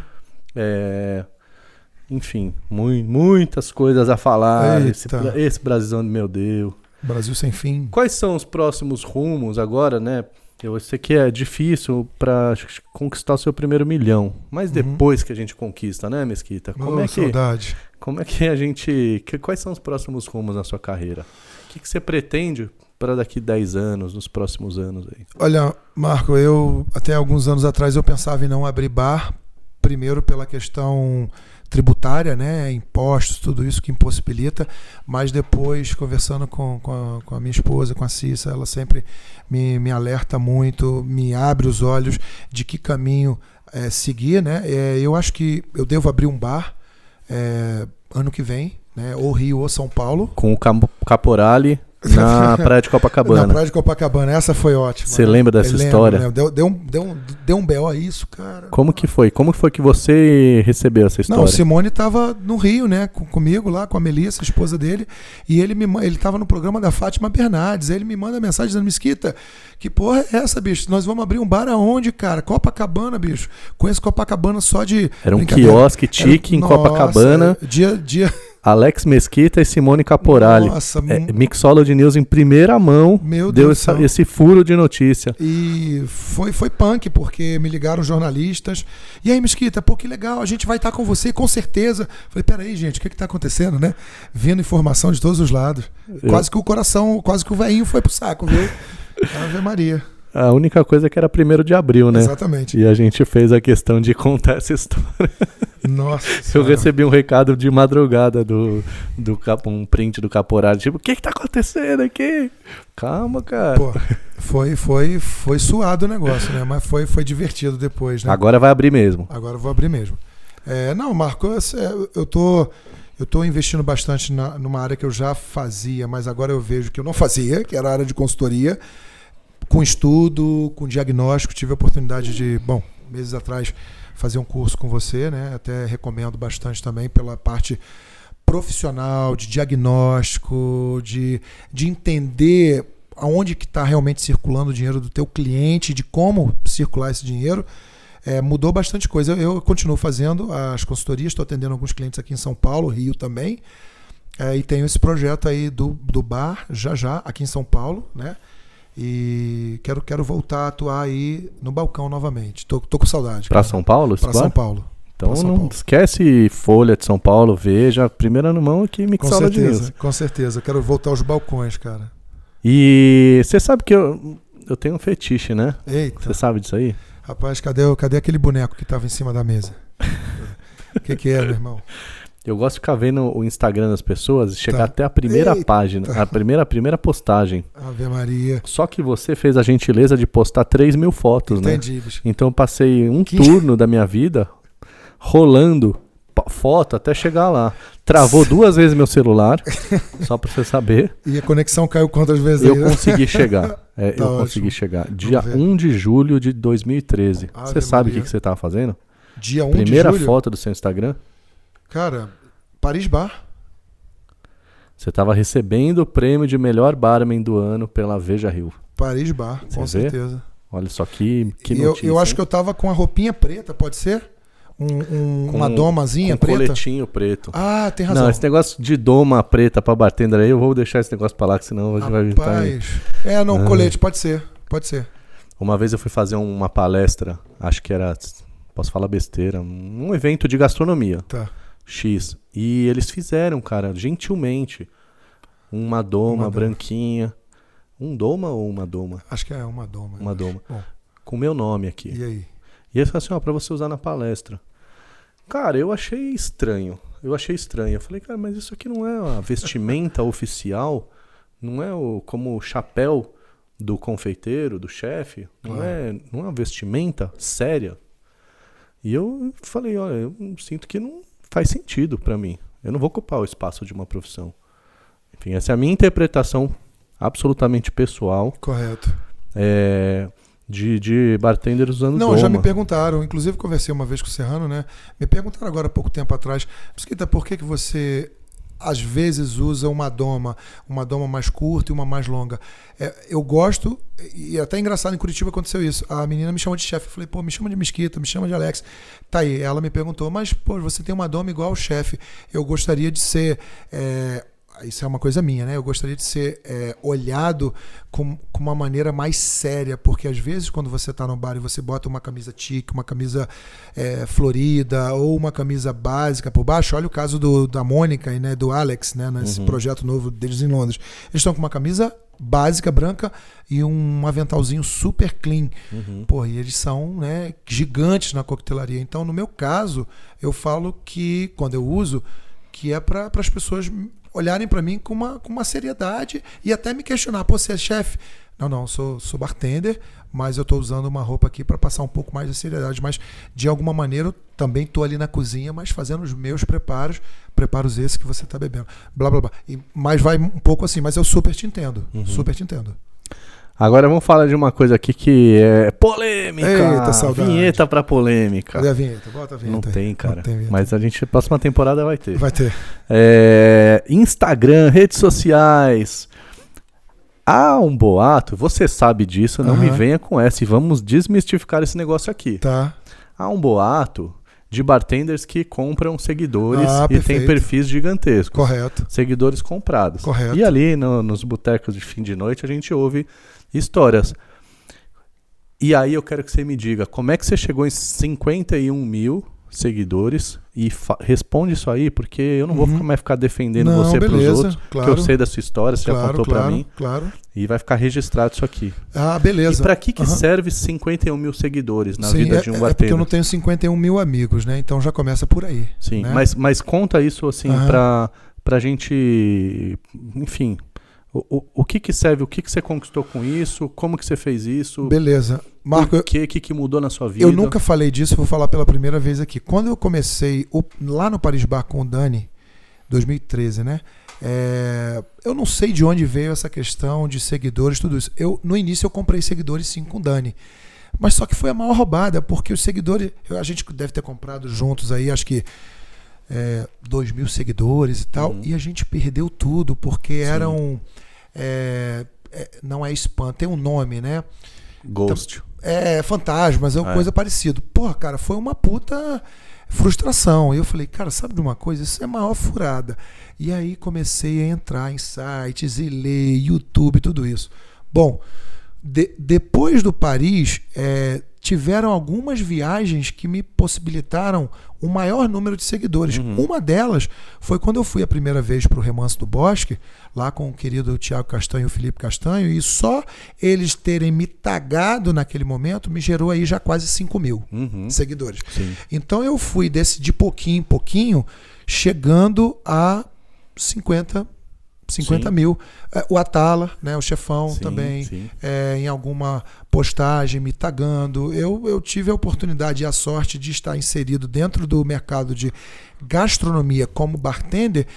Enfim, muitas coisas a falar. Eita. Esse Brasilzão, meu Deus. Brasil sem fim. Quais são os próximos rumos agora, né? Eu sei que é difícil para conquistar o seu primeiro milhão, mas depois que a gente conquista, né, Mesquita? Saudade. Como é que a gente... Quais são os próximos rumos na sua carreira? O que você pretende para daqui 10 anos, nos próximos anos aí? Olha, Marco, até alguns anos atrás eu pensava em não abrir bar, primeiro pela questão tributária, né, impostos, tudo isso que impossibilita, mas depois, conversando com a minha esposa, com a Cissa, ela sempre me alerta muito, me abre os olhos de que caminho seguir, né? Eu acho que eu devo abrir um bar ano que vem, né, ou Rio ou São Paulo. Com o Caporale na Praia de Copacabana. Na Praia de Copacabana, essa foi ótima. Você lembra dessa história? Lembro. Deu um B.O. a isso, cara. Como que foi? Como foi que você recebeu essa história? Não, o Simone estava no Rio, né, comigo lá, com a Melissa, a esposa dele, e ele estava no programa da Fátima Bernardes. Aí ele me manda mensagem dizendo: Mesquita, que porra é essa, bicho? Nós vamos abrir um bar aonde, cara? Copacabana, bicho. Conheço Copacabana só de... Era um quiosque tique em Copacabana. Dia... Alex Mesquita e Simone Caporale. Nossa, Mixology News em primeira mão. Meu deu Deus esse furo de notícia. E foi punk, porque me ligaram jornalistas. E aí, Mesquita, pô, que legal, a gente vai estar com você, com certeza. Falei, peraí, gente, o que está acontecendo, né? Vindo informação de todos os lados. Quase que o velhinho foi pro saco, viu? Ave Maria. A única coisa é que era 1º de abril, né? Exatamente. E a gente fez a questão de contar essa história. Nossa Eu recebi um recado de madrugada um print do Caporale, tipo, o que tá acontecendo aqui? Calma, cara. Pô, foi suado o negócio, né? Mas foi divertido depois, né? Agora vai abrir mesmo. Agora eu vou abrir mesmo. Não, Marco, eu tô investindo bastante numa área que eu já fazia, mas agora eu vejo que eu não fazia, que era a área de consultoria, com estudo, com diagnóstico. Tive a oportunidade de, meses atrás, fazer um curso com você, né? Até recomendo bastante também pela parte profissional, de diagnóstico, de entender aonde que está realmente circulando o dinheiro do teu cliente, de como circular esse dinheiro. Mudou bastante coisa. Eu continuo fazendo as consultorias, estou atendendo alguns clientes aqui em São Paulo, Rio também, e tenho esse projeto aí do bar, já, aqui em São Paulo, né? E quero voltar a atuar aí no balcão novamente. Tô com saudade. Para São Paulo? Para São Paulo. Então não esquece Folha de São Paulo, Veja, primeira mão aqui, Mixology de News. Com certeza, eu quero voltar aos balcões, cara. E você sabe que eu tenho um fetiche, né? Eita. Você sabe disso aí? Rapaz, cadê aquele boneco que tava em cima da mesa? O que é, meu irmão? Eu gosto de ficar vendo o Instagram das pessoas e chegar até a primeira página, a primeira postagem. Ave Maria. Só que você fez a gentileza de postar 3.000 fotos, Entendi, né? bicho. Então eu passei turno da minha vida rolando foto até chegar lá. Travou 2 vezes meu celular, só pra você saber. E a conexão caiu quantas vezes Eu aí, né? consegui chegar. Tá Consegui chegar. Dia ver. 1 de julho de 2013. Ave Você sabe o Maria. que você tava fazendo? Dia 1 Primeira de julho? foto do seu Instagram? Cara, Paris Bar. Você tava recebendo o prêmio de melhor barman do ano pela Veja Rio. Paris Bar, com Você vê? certeza. Olha só que Eu notícia. acho que eu tava com a roupinha preta, pode ser? Uma domazinha com preta? coletinho preto. Ah, tem razão. Não, esse negócio de doma preta pra bartender aí, eu vou deixar esse negócio pra lá, que senão a gente vai estar aí. Rapaz. Colete, pode ser. Uma vez eu fui fazer uma palestra, acho que era, posso falar besteira, um evento de gastronomia. Tá. X. E eles fizeram, cara, gentilmente, uma doma branquinha. Um doma ou uma doma? Acho que é uma doma. Uma doma. Bom. Com o meu nome aqui. E aí? E eles falaram assim, pra você usar na palestra. Cara, eu achei estranho. Eu falei, cara, mas isso aqui não é a vestimenta oficial? Não é como o chapéu do confeiteiro, do chefe? Não é uma vestimenta séria? E eu falei, olha, eu sinto que não faz sentido pra mim. Eu não vou ocupar o espaço de uma profissão. Enfim, essa é a minha interpretação absolutamente pessoal. Correto. De bartender usando doma. Não, já me perguntaram, inclusive conversei uma vez com o Serrano, né? Me perguntaram agora há pouco tempo atrás, Mesquita, por que você às vezes usa uma doma mais curta e uma mais longa? Eu gosto, e até engraçado, em Curitiba aconteceu isso. A menina me chamou de chefe, eu falei, pô, me chama de Mesquita, me chama de Alex. Tá aí, ela me perguntou, mas pô, você tem uma doma igual ao chefe, eu gostaria de ser... isso é uma coisa minha, né? Eu gostaria de ser olhado com uma maneira mais séria, porque às vezes quando você tá no bar e você bota uma camisa chique, uma camisa florida ou uma camisa básica por baixo, olha o caso da Mônica e né, do Alex, né, nesse projeto novo deles em Londres. Eles estão com uma camisa básica, branca e um aventalzinho super clean. Pô, e eles são, né, gigantes na coquetelaria. Então, no meu caso, eu falo que quando eu uso, que é para as pessoas olharem para mim com uma seriedade e até me questionar, pô, você é chefe? Não, sou bartender, mas eu tô usando uma roupa aqui para passar um pouco mais de seriedade, mas de alguma maneira eu também tô ali na cozinha, mas fazendo os meus preparos esses que você tá bebendo, blá blá blá. Mas vai um pouco assim, mas eu super te entendo, super te entendo. Agora vamos falar de uma coisa aqui que é polêmica. Eita, saudade. Vinheta pra polêmica. Cadê a vinheta? Bota a vinheta. Não tem, cara. Não tem vinheta. Mas a gente, próxima temporada vai ter. Vai ter. Instagram, redes sociais. Há um boato, você sabe disso, não me venha com essa. E vamos desmistificar esse negócio aqui. Tá. Há um boato de bartenders que compram seguidores e perfeito. tem perfis gigantescos. Correto. Seguidores comprados. Correto. E ali nos botecos de fim de noite a gente ouve histórias. E aí eu quero que você me diga, como é que você chegou em 51 mil seguidores? E responde isso aí, porque eu não vou ficar defendendo você pros outros, claro, que eu sei da sua história, você já contou pra mim. Claro. E vai ficar registrado isso aqui. Ah, beleza. E pra que serve 51 mil seguidores na vida de um bartender? É porque eu não tenho 51 mil amigos, né? Então já começa por aí. Sim, né? mas conta isso assim pra gente, enfim... O que serve, o que você conquistou com isso, como que você fez isso? Beleza. Marco, o que mudou na sua vida? Eu nunca falei disso, vou falar pela primeira vez aqui. Quando eu comecei lá no Paris Bar com o Dani, 2013, né? Eu não sei de onde veio essa questão de seguidores, tudo isso. No início eu comprei seguidores sim com o Dani. Mas só que foi a maior roubada, porque os seguidores, a gente deve ter comprado juntos aí, acho que 2.000 seguidores e tal, e a gente perdeu tudo, porque eram... não é spam, tem um nome, né? Ghost. Fantasmas, coisa parecida. Porra, cara, foi uma puta frustração. E eu falei, cara, sabe de uma coisa? Isso é a maior furada. E aí comecei a entrar em sites e ler, YouTube, tudo isso. Bom, depois do Paris, tiveram algumas viagens que me possibilitaram um maior número de seguidores. Uma delas foi quando eu fui a primeira vez para o Remanso do Bosque, lá com o querido Thiago Castanho e o Felipe Castanho, e só eles terem me tagado naquele momento me gerou aí já quase 5 mil seguidores. Sim. Então eu fui de pouquinho em pouquinho, chegando a 50 mil. O Atala, né, o chefão também, em alguma postagem me tagando. Eu tive a oportunidade e a sorte de estar inserido dentro do mercado de gastronomia como bartender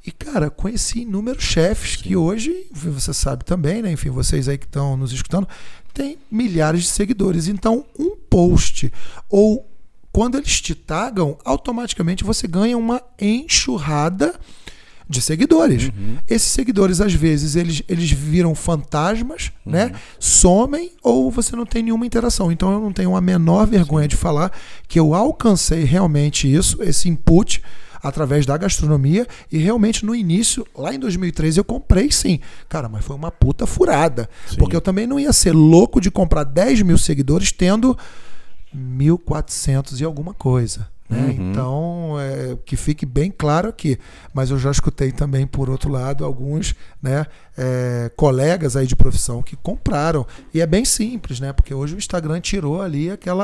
e, cara, conheci inúmeros chefes que hoje, você sabe também, né? Enfim, vocês aí que estão nos escutando, tem milhares de seguidores. Então, um post ou quando eles te tagam, automaticamente você ganha uma enxurrada de seguidores. Esses seguidores, às vezes, eles viram fantasmas, né? Somem, ou você não tem nenhuma interação. Então eu não tenho a menor vergonha de falar que eu alcancei realmente isso, esse input, através da gastronomia, e realmente no início, lá em 2013, eu comprei sim. Cara, mas foi uma puta furada. Porque eu também não ia ser louco de comprar 10 mil seguidores tendo 1.400 e alguma coisa. Então, que fique bem claro aqui. Mas eu já escutei também, por outro lado, alguns, né, colegas aí de profissão que compraram. E é bem simples, né? Porque hoje o Instagram tirou ali aquele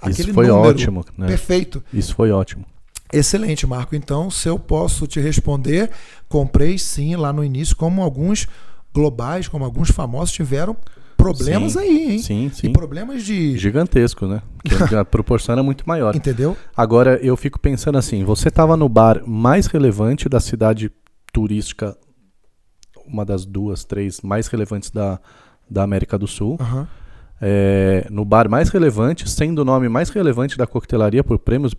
Isso foi número ótimo, né? Perfeito. Isso foi ótimo. Excelente, Marco. Então, se eu posso te responder, comprei sim lá no início, como alguns globais, como alguns famosos tiveram problemas aí, hein? Sim. E problemas de... Gigantesco, né? Que a proporção era muito maior. Entendeu? Agora, eu fico pensando assim, você estava no bar mais relevante da cidade turística, uma das 2, 3 mais relevantes da América do Sul, no bar mais relevante, sendo o nome mais relevante da coquetelaria por prêmios,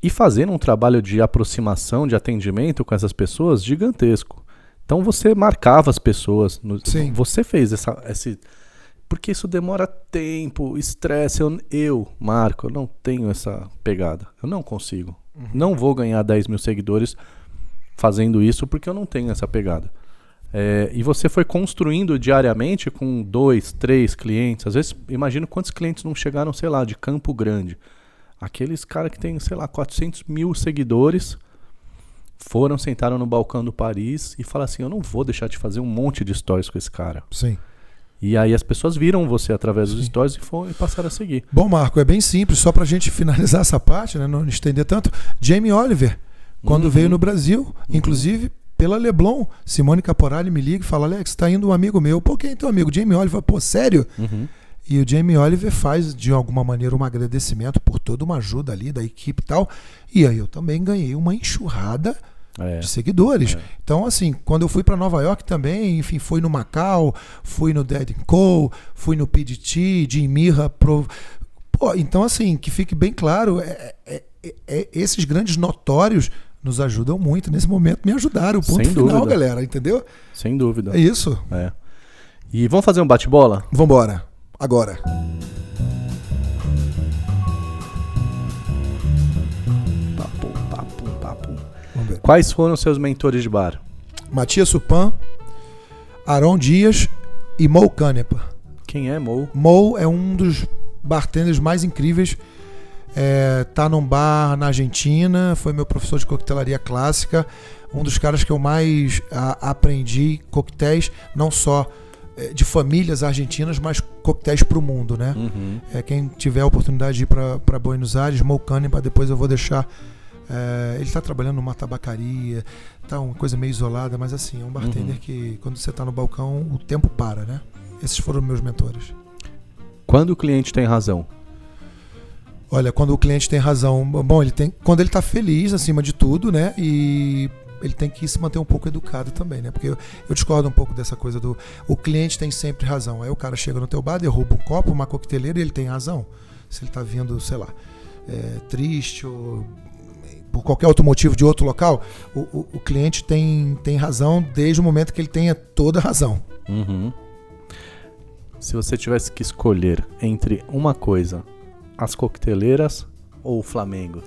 e fazendo um trabalho de aproximação, de atendimento com essas pessoas gigantesco. Então você marcava as pessoas. Sim. Você fez esse... Porque isso demora tempo, estresse. Eu, Marco, eu não tenho essa pegada. Eu não consigo. Não vou ganhar 10 mil seguidores fazendo isso porque eu não tenho essa pegada. E você foi construindo diariamente com 2, 3 clientes. Às vezes, imagino quantos clientes não chegaram, sei lá, de Campo Grande. Aqueles caras que tem, sei lá, 400 mil seguidores... sentaram no balcão do Paris e falaram assim, eu não vou deixar de fazer um monte de stories com esse cara. Sim. E aí as pessoas viram você através dos stories e passaram a seguir. Bom, Marco, é bem simples, só pra gente finalizar essa parte, né, não estender tanto. Jamie Oliver, quando veio no Brasil, inclusive pela Leblon, Simone Caporali me liga e fala, Alex, tá indo um amigo meu. Pô, quem é teu amigo? Jamie Oliver. Pô, sério? E o Jamie Oliver faz, de alguma maneira, um agradecimento por toda uma ajuda ali da equipe e tal. E aí eu também ganhei uma enxurrada de seguidores. Então, assim, quando eu fui para Nova York também, enfim, fui no Macau, fui no Dead & Co, fui no PDT, Jim Mirra. Pô, então, assim, que fique bem claro, esses grandes notórios nos ajudam muito. Nesse momento me ajudaram. Ponto Sem final, dúvida. galera, entendeu? Sem dúvida. É isso. E vamos fazer um bate-bola? Vambora. Agora. Papo. Vamos ver. Quais foram seus mentores de bar? Matias Supan, Aron Dias e Mo Canepa. Quem é Mo? Mo é um dos bartenders mais incríveis. Tá num bar na Argentina, foi meu professor de coquetelaria clássica, um dos caras que eu mais aprendi coquetéis, não só de famílias argentinas, mas coquetéis para o mundo, né? Quem tiver a oportunidade de ir para Buenos Aires, Mo Canepa, depois eu vou deixar. Ele está trabalhando numa tabacaria, tá uma coisa meio isolada, mas assim, é um bartender que quando você está no balcão, o tempo para, né? Esses foram meus mentores. Quando o cliente tem razão? Olha, quando o cliente tem razão, bom, quando ele está feliz acima de tudo, né? E ele tem que se manter um pouco educado também, né? Porque eu discordo um pouco dessa coisa o cliente tem sempre razão. Aí o cara chega no teu bar, derruba um copo, uma coqueteleira, e ele tem razão. Se ele está vindo, sei lá, triste ou por qualquer outro motivo de outro local, o cliente tem razão desde o momento que ele tenha toda a razão. Se você tivesse que escolher entre uma coisa, as coqueteleiras ou o Flamengo?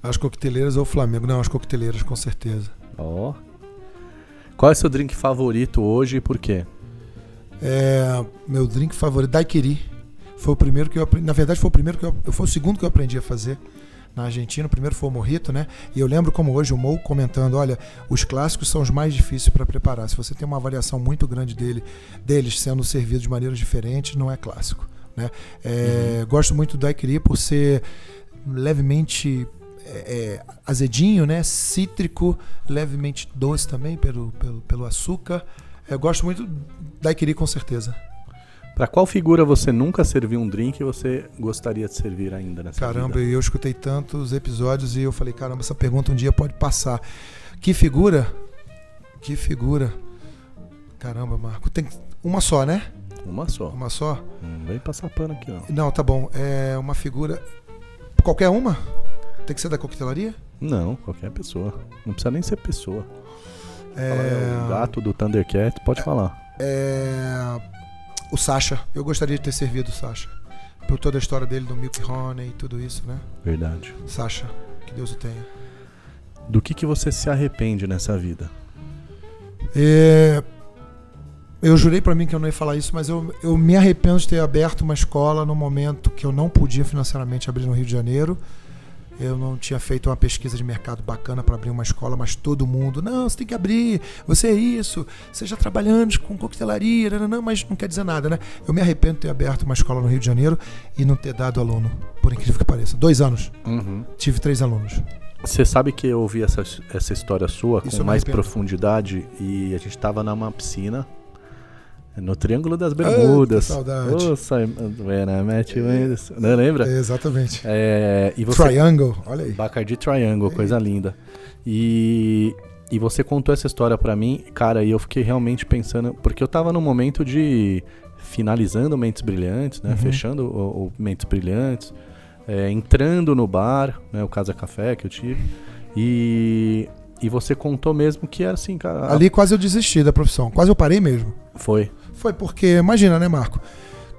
As coqueteleiras ou o Flamengo? Não, as coqueteleiras, com certeza. Qual é o seu drink favorito hoje e por quê? Meu drink favorito, daiquiri. Foi o primeiro que eu aprendi. Na verdade, foi o segundo que eu aprendi a fazer na Argentina. O primeiro foi o mojito, né? E eu lembro como hoje o Mo comentando, olha, os clássicos são os mais difíceis para preparar. Se você tem uma variação muito grande deles sendo servidos de maneiras diferentes, não é clássico, né? Gosto muito do daiquiri por ser levemente azedinho, né? Cítrico, levemente doce também pelo açúcar. Eu gosto muito do daiquiri, com certeza. Pra qual figura você nunca serviu um drink e você gostaria de servir ainda nessa vida? Caramba, eu escutei tantos episódios e eu falei, caramba, essa pergunta um dia pode passar. Que figura? Caramba, Marco. Tem uma só, né? Uma só. Uma só? Não vem passar pano aqui, não. Não, tá bom. É uma figura... Qualquer uma? Tem que ser da coquetelaria? Não, qualquer pessoa. Não precisa nem ser pessoa. O gato do Thundercat, pode falar. O Sasha. Eu gostaria de ter servido o Sasha. Por toda a história dele do Milk Honey e tudo isso, né? Verdade. Sasha, que Deus o tenha. Do que você se arrepende nessa vida? Eu jurei pra mim que eu não ia falar isso, mas eu me arrependo de ter aberto uma escola no momento que eu não podia financeiramente abrir no Rio de Janeiro. Eu não tinha feito uma pesquisa de mercado bacana para abrir uma escola, mas todo mundo, não, você tem que abrir, você é isso, você já trabalhando com coquetelaria, não, mas não quer dizer nada, né? Eu me arrependo de ter aberto uma escola no Rio de Janeiro e não ter dado aluno, por incrível que pareça. 2 anos. Tive 3 alunos. Você sabe que eu ouvi essa história sua Isso com mais profundidade e a gente tava numa piscina no Triângulo das Bermudas. Que saudade. Não lembra? Exatamente. E você, Triangle, olha aí. Bacardi Triangle, coisa linda. E você contou essa história pra mim, cara, e eu fiquei realmente pensando, porque eu tava num momento de finalizando Mentes Brilhantes, né? Fechando o Mentes Brilhantes, entrando no bar, né? O Casa Café que eu tive. E você contou mesmo que era assim, cara. Ali quase eu desisti da profissão, quase eu parei mesmo. Foi porque, imagina, né, Marco?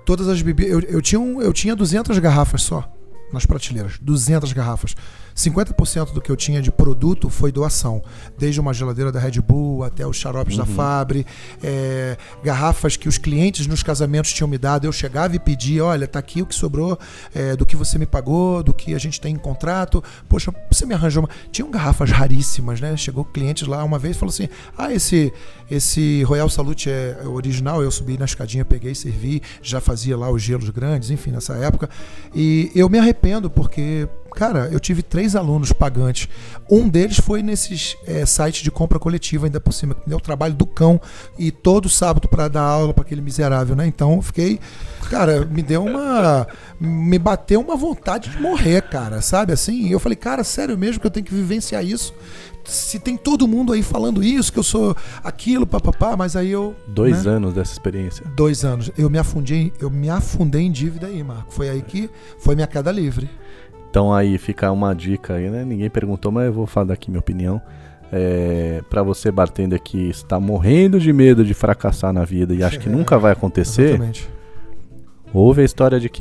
Todas as bebidas. Eu tinha 200 garrafas só nas prateleiras. 200 garrafas. 50% do que eu tinha de produto foi doação. Desde uma geladeira da Red Bull até os xaropes da Fabre. Garrafas que os clientes nos casamentos tinham me dado. Eu chegava e pedia, olha, tá aqui o que sobrou, do que você me pagou, do que a gente tem em contrato. Poxa, você me arranjou uma... Tinham garrafas raríssimas, né? Chegou clientes lá uma vez e falou assim, esse Royal Salute é original. Eu subi na escadinha, peguei, servi, já fazia lá os gelos grandes, enfim, nessa época. E eu me arrependo porque... Cara, eu tive 3 alunos pagantes. Um deles foi nesses sites de compra coletiva, ainda por cima, que me deu o trabalho do cão. E todo sábado para dar aula para aquele miserável, né? Então eu fiquei... Cara, me bateu uma vontade de morrer, cara, sabe? Assim, eu falei, cara, sério mesmo que eu tenho que vivenciar isso? Se tem todo mundo aí falando isso, que eu sou aquilo, papapá, mas aí eu... 2 anos dessa experiência. 2 anos. Eu me afundei em dívida aí, Marco. Foi aí que foi minha queda livre. Então aí fica uma dica aí, né? Ninguém perguntou, mas eu vou falar daqui minha opinião. Pra você, bartender, que está morrendo de medo de fracassar na vida e acha que nunca vai acontecer, exatamente. Ouve a história de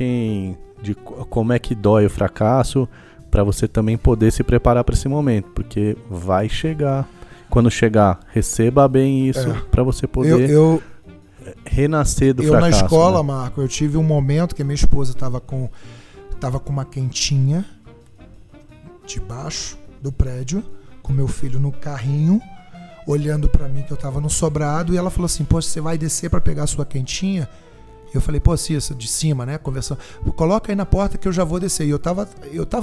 como é que dói o fracasso, para você também poder se preparar para esse momento, porque vai chegar. Quando chegar, receba bem isso, para você poder renascer do fracasso. Eu na escola, né? Marco, eu tive um momento que a minha esposa estava com uma quentinha debaixo do prédio, com meu filho no carrinho, olhando pra mim que eu tava no sobrado, e ela falou assim, pô, você vai descer pra pegar a sua quentinha? Eu falei, pô, Cissa, de cima, né, conversando, coloca aí na porta que eu já vou descer. E eu tava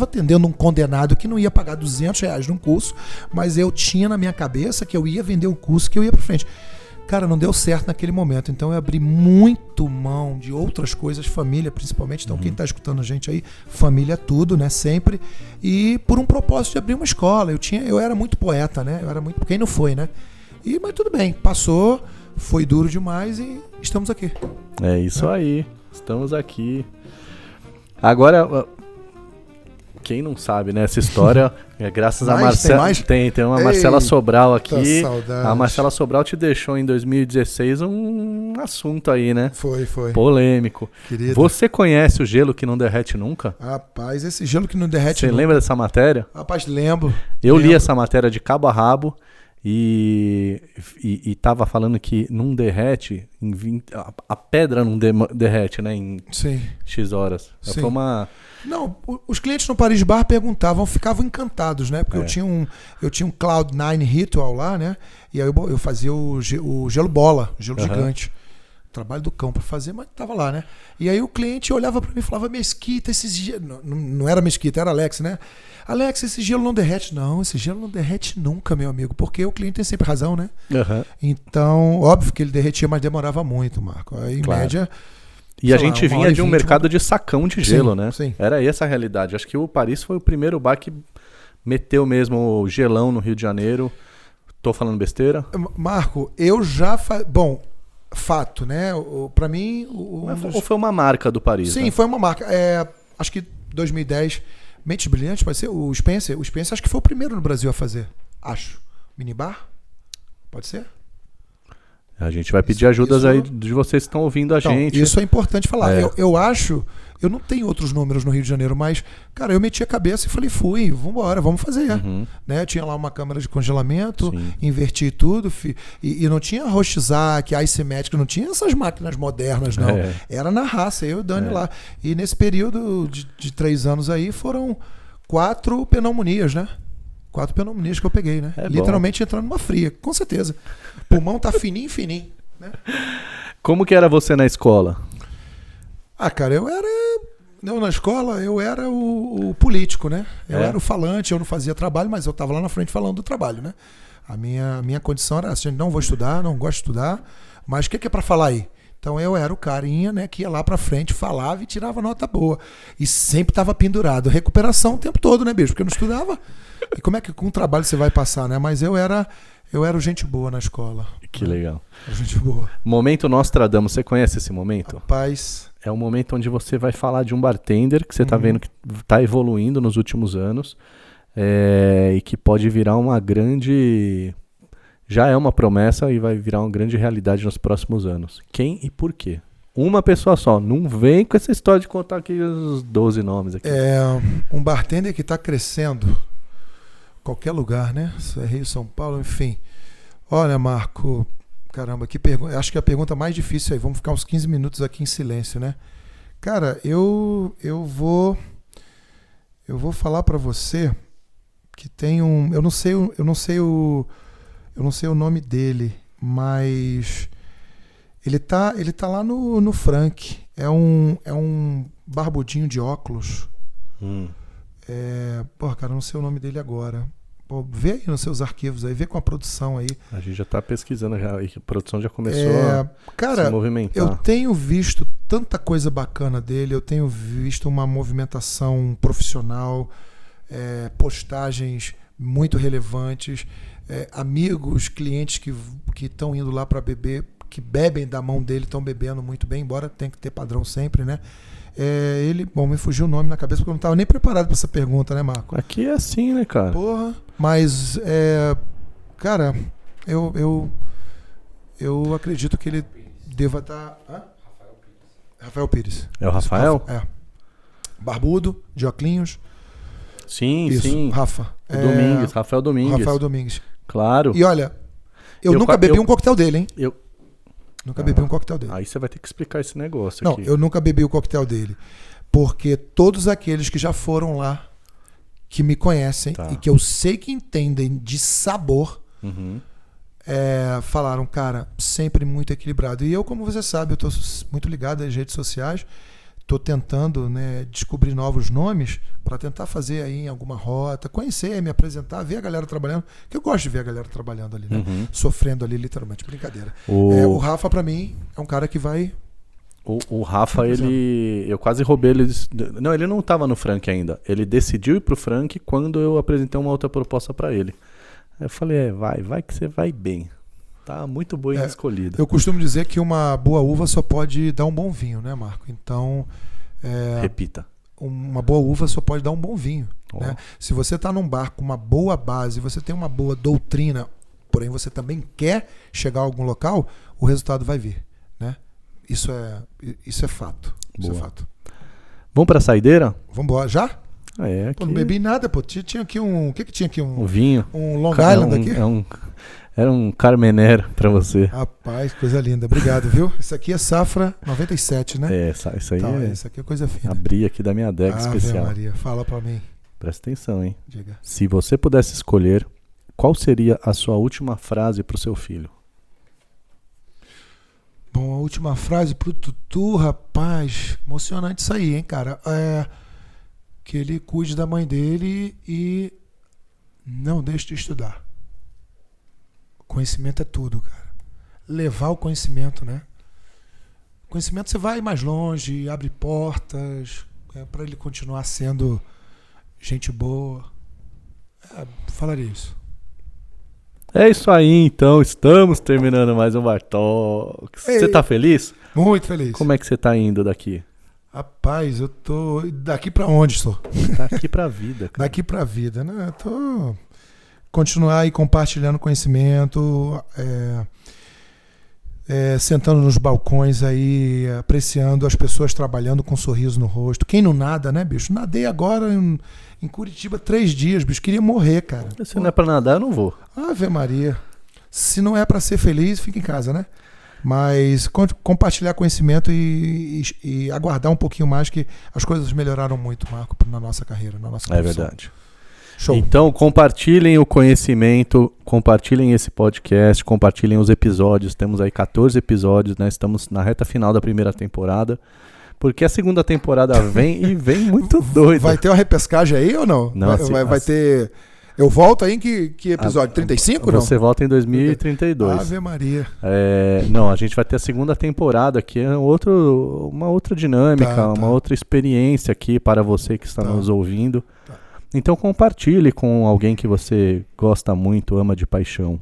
atendendo um condenado que não ia pagar R$200 num curso, mas eu tinha na minha cabeça que eu ia vender um curso, que eu ia pra frente. Cara, não deu certo naquele momento, então eu abri muito mão de outras coisas, família principalmente, então quem tá escutando a gente aí, família é tudo, né, sempre, e por um propósito de abrir uma escola. Eu era muito poeta, né, quem não foi, né, mas tudo bem, passou, foi duro demais e estamos aqui. É isso aí, estamos aqui. Agora... Quem não sabe, né? Essa história é graças a Marcela. Tem uma Marcela Sobral aqui. Saudade. A Marcela Sobral te deixou em 2016 um assunto aí, né? Foi. Polêmico. Querida. Você conhece o gelo que não derrete nunca? Rapaz, esse gelo que não derrete Você nunca. lembra dessa matéria? Rapaz, lembro. Eu li essa matéria de cabo a rabo e tava falando que não derrete, a pedra não derrete, né, em Sim. X horas. Sim. Foi uma... Não, os clientes no Paris Bar perguntavam, ficavam encantados, né? Porque eu tinha um Cloud9 Ritual lá, né? E aí eu fazia o gelo bola, gelo gigante. Trabalho do cão pra fazer, mas tava lá, né? E aí o cliente olhava pra mim e falava: Mesquita, esse gelo... Não era Mesquita, era Alex, né? Alex, esse gelo não derrete. Não, esse gelo não derrete nunca, meu amigo, porque o cliente tem sempre razão, né? Então, óbvio que ele derretia, mas demorava muito, Marco. Aí, em média... E a gente vinha de um mercado de sacão de gelo, né? Sim. Era essa a realidade. Acho que o Paris foi o primeiro bar que meteu mesmo o gelão no Rio de Janeiro. Tô falando besteira? Marco, eu já... Bom, fato, né? Pra mim... Ou foi uma marca do Paris? Sim, né? foi uma marca. Acho que 2010, Mentes Brilhantes, pode ser? O Spencer acho que foi o primeiro no Brasil a fazer. Acho. Minibar? Pode ser? A gente vai pedir ajudas aí de vocês que estão ouvindo a gente. Isso é importante falar. Eu acho... Eu não tenho outros números no Rio de Janeiro, mas, cara, eu meti a cabeça e falei, vambora, vamos fazer. Né? Eu tinha lá uma câmera de congelamento, inverti tudo, e não tinha Rochizac, Icemetric, não tinha essas máquinas modernas, não. Era na raça, eu e o Dani lá. E nesse período de 3 anos aí, foram 4 pneumonias, né? 4 pneumonias que eu peguei, né? Literalmente entrando numa fria, com certeza. O pulmão tá fininho, né? Como que era você na escola? Cara, na escola eu era o político, né? Eu era o falante, eu não fazia trabalho, mas eu tava lá na frente falando do trabalho, né? A minha condição era assim: não vou estudar, não gosto de estudar, mas o que é pra falar aí? Então eu era o carinha, né, que ia lá pra frente, falava e tirava nota boa. E sempre tava pendurado. Recuperação o tempo todo, né, bicho? Porque eu não estudava. E como é que com o trabalho você vai passar, né? Mas eu era o gente boa na escola. Que legal. Gente boa. Momento Nostradamus, você conhece esse momento? Rapaz... É um momento onde você vai falar de um bartender que você tá vendo que tá evoluindo nos últimos anos e que pode virar uma grande... Já é uma promessa e vai virar uma grande realidade nos próximos anos. Quem e por quê? Uma pessoa só. Não vem com essa história de contar aqui os 12 nomes aqui. Um bartender que tá crescendo qualquer lugar, né? Isso é Rio, São Paulo, enfim. Olha, Marco... Caramba, que pergunta. Acho que é a pergunta mais difícil aí. Vamos ficar uns 15 minutos aqui em silêncio, né? Cara, eu vou falar pra você que tem eu não sei o nome dele, mas ele tá lá no Frank. É um barbudinho de óculos. Cara, eu não sei o nome dele agora. Pô, vê aí nos seus arquivos aí, vê com a produção aí. A gente já tá pesquisando, a produção já começou a se movimentar. Eu tenho visto tanta coisa bacana dele, eu tenho visto uma movimentação profissional, postagens muito relevantes, amigos, clientes que estão indo lá para beber, que bebem da mão dele, estão bebendo muito bem, embora tenha que ter padrão sempre, né? Me fugiu o nome na cabeça porque eu não estava nem preparado para essa pergunta, né, Marco? Aqui é assim, né, cara? Porra, mas, cara, eu acredito que ele deva estar... Rafael Pires. É o Rafael? Barbudo, de óculos. Sim, isso, sim. Rafael Domingues. Rafael Domingues. Claro. E olha, eu nunca bebi um coquetel dele, hein? Nunca bebi um coquetel dele. Aí você vai ter que explicar esse negócio aqui. Não, eu nunca bebi o coquetel dele. Porque todos aqueles que já foram lá, que me conhecem e que eu sei que entendem de sabor, falaram, cara, sempre muito equilibrado. E eu, como você sabe, eu tô muito ligado às redes sociais, tô tentando, né, descobrir novos nomes para tentar fazer aí em alguma rota, conhecer, me apresentar, ver a galera trabalhando, que eu gosto de ver a galera trabalhando ali, né? Sofrendo ali, literalmente, brincadeira. O Rafa, para mim, é um cara que vai... O Rafa, eu quase roubei ele. Não, ele não tava no Frank ainda. Ele decidiu ir pro Frank quando eu apresentei uma outra proposta para ele. Aí eu falei, vai que você vai bem. Tá muito bem escolhido. Eu costumo dizer que uma boa uva só pode dar um bom vinho, né, Marco? Então... Repita. Uma boa uva só pode dar um bom vinho. Né? Se você está num bar com uma boa base, você tem uma boa doutrina, porém você também quer chegar a algum local, o resultado vai vir. Né? Isso é fato. Isso é fato. Vamos para a saideira? Vamos embora. Já? Aqui... Pô, não bebi nada, pô. Tinha aqui um... O que tinha aqui? Um vinho. Um Long Island aqui? Era um Carmener pra você. Rapaz, coisa linda. Obrigado, viu? Isso aqui é safra 97, né? É, isso aí Então, isso aqui é coisa fina. abri aqui da minha adega especial. Maria, fala pra mim. Presta atenção, hein? Diga. Se você pudesse escolher, qual seria a sua última frase pro seu filho? Bom, a última frase pro Tutu, rapaz, emocionante isso aí, hein, cara? Que ele cuide da mãe dele e não deixe de estudar. O conhecimento é tudo, cara. Levar o conhecimento, né? O conhecimento você vai mais longe, abre portas, para ele continuar sendo gente boa. Falaria isso. É isso aí, então. Estamos terminando mais um Bar Talks. Você tá feliz? Muito feliz. Como é que você tá indo daqui? Rapaz, eu tô... Daqui pra onde estou? Daqui pra vida, cara. Daqui pra vida, né? Eu tô... Continuar aí compartilhando conhecimento, sentando nos balcões aí, apreciando as pessoas trabalhando com um sorriso no rosto. Quem não nada, né, bicho? Nadei agora em Curitiba 3 dias, bicho. Queria morrer, cara. Se não é pra nadar, eu não vou. Ave Maria. Se não é pra ser feliz, fica em casa, né? Mas compartilhar conhecimento e aguardar um pouquinho mais, que as coisas melhoraram muito, Marco, na nossa carreira, na nossa profissão. É verdade. Show. Então, compartilhem o conhecimento, compartilhem esse podcast, compartilhem os episódios. Temos aí 14 episódios, né? Estamos na reta final da primeira temporada. Porque a segunda temporada vem e vem muito doida. Vai ter uma repescagem aí ou não? Não, vai ter... Eu volto aí em que episódio? 35, não? Você volta em 2032. Ave Maria. Não, a gente vai ter a segunda temporada, que é uma outra dinâmica, uma outra experiência aqui para você que está nos ouvindo. Tá. Então compartilhe com alguém que você gosta muito, ama de paixão.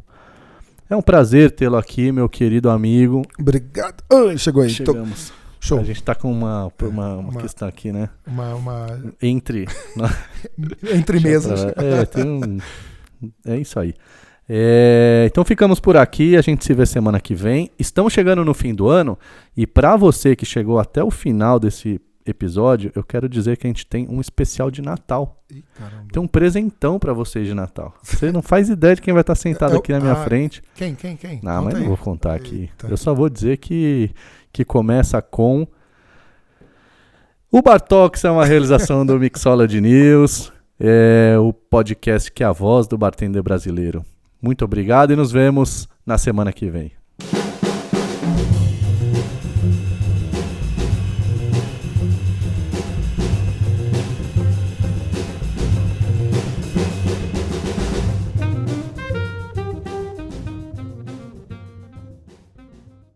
É um prazer tê-lo aqui, meu querido amigo. Obrigado. Chegou aí. Chegamos. Show. A gente está com uma questão aqui, né? Entre mesas. É isso aí. Então ficamos por aqui, a gente se vê semana que vem. Estamos chegando no fim do ano e para você que chegou até o final desse episódio, eu quero dizer que a gente tem um especial de Natal. Ih, caramba. Tem um presentão para vocês de Natal. Você não faz ideia de quem vai estar sentado aqui na minha frente. Quem? Não, mas não vou contar aqui. Eita. Eu só vou dizer que começa com... O Bar Talks é uma realização do Mixology News, o podcast que é a voz do bartender brasileiro. Muito obrigado e nos vemos na semana que vem.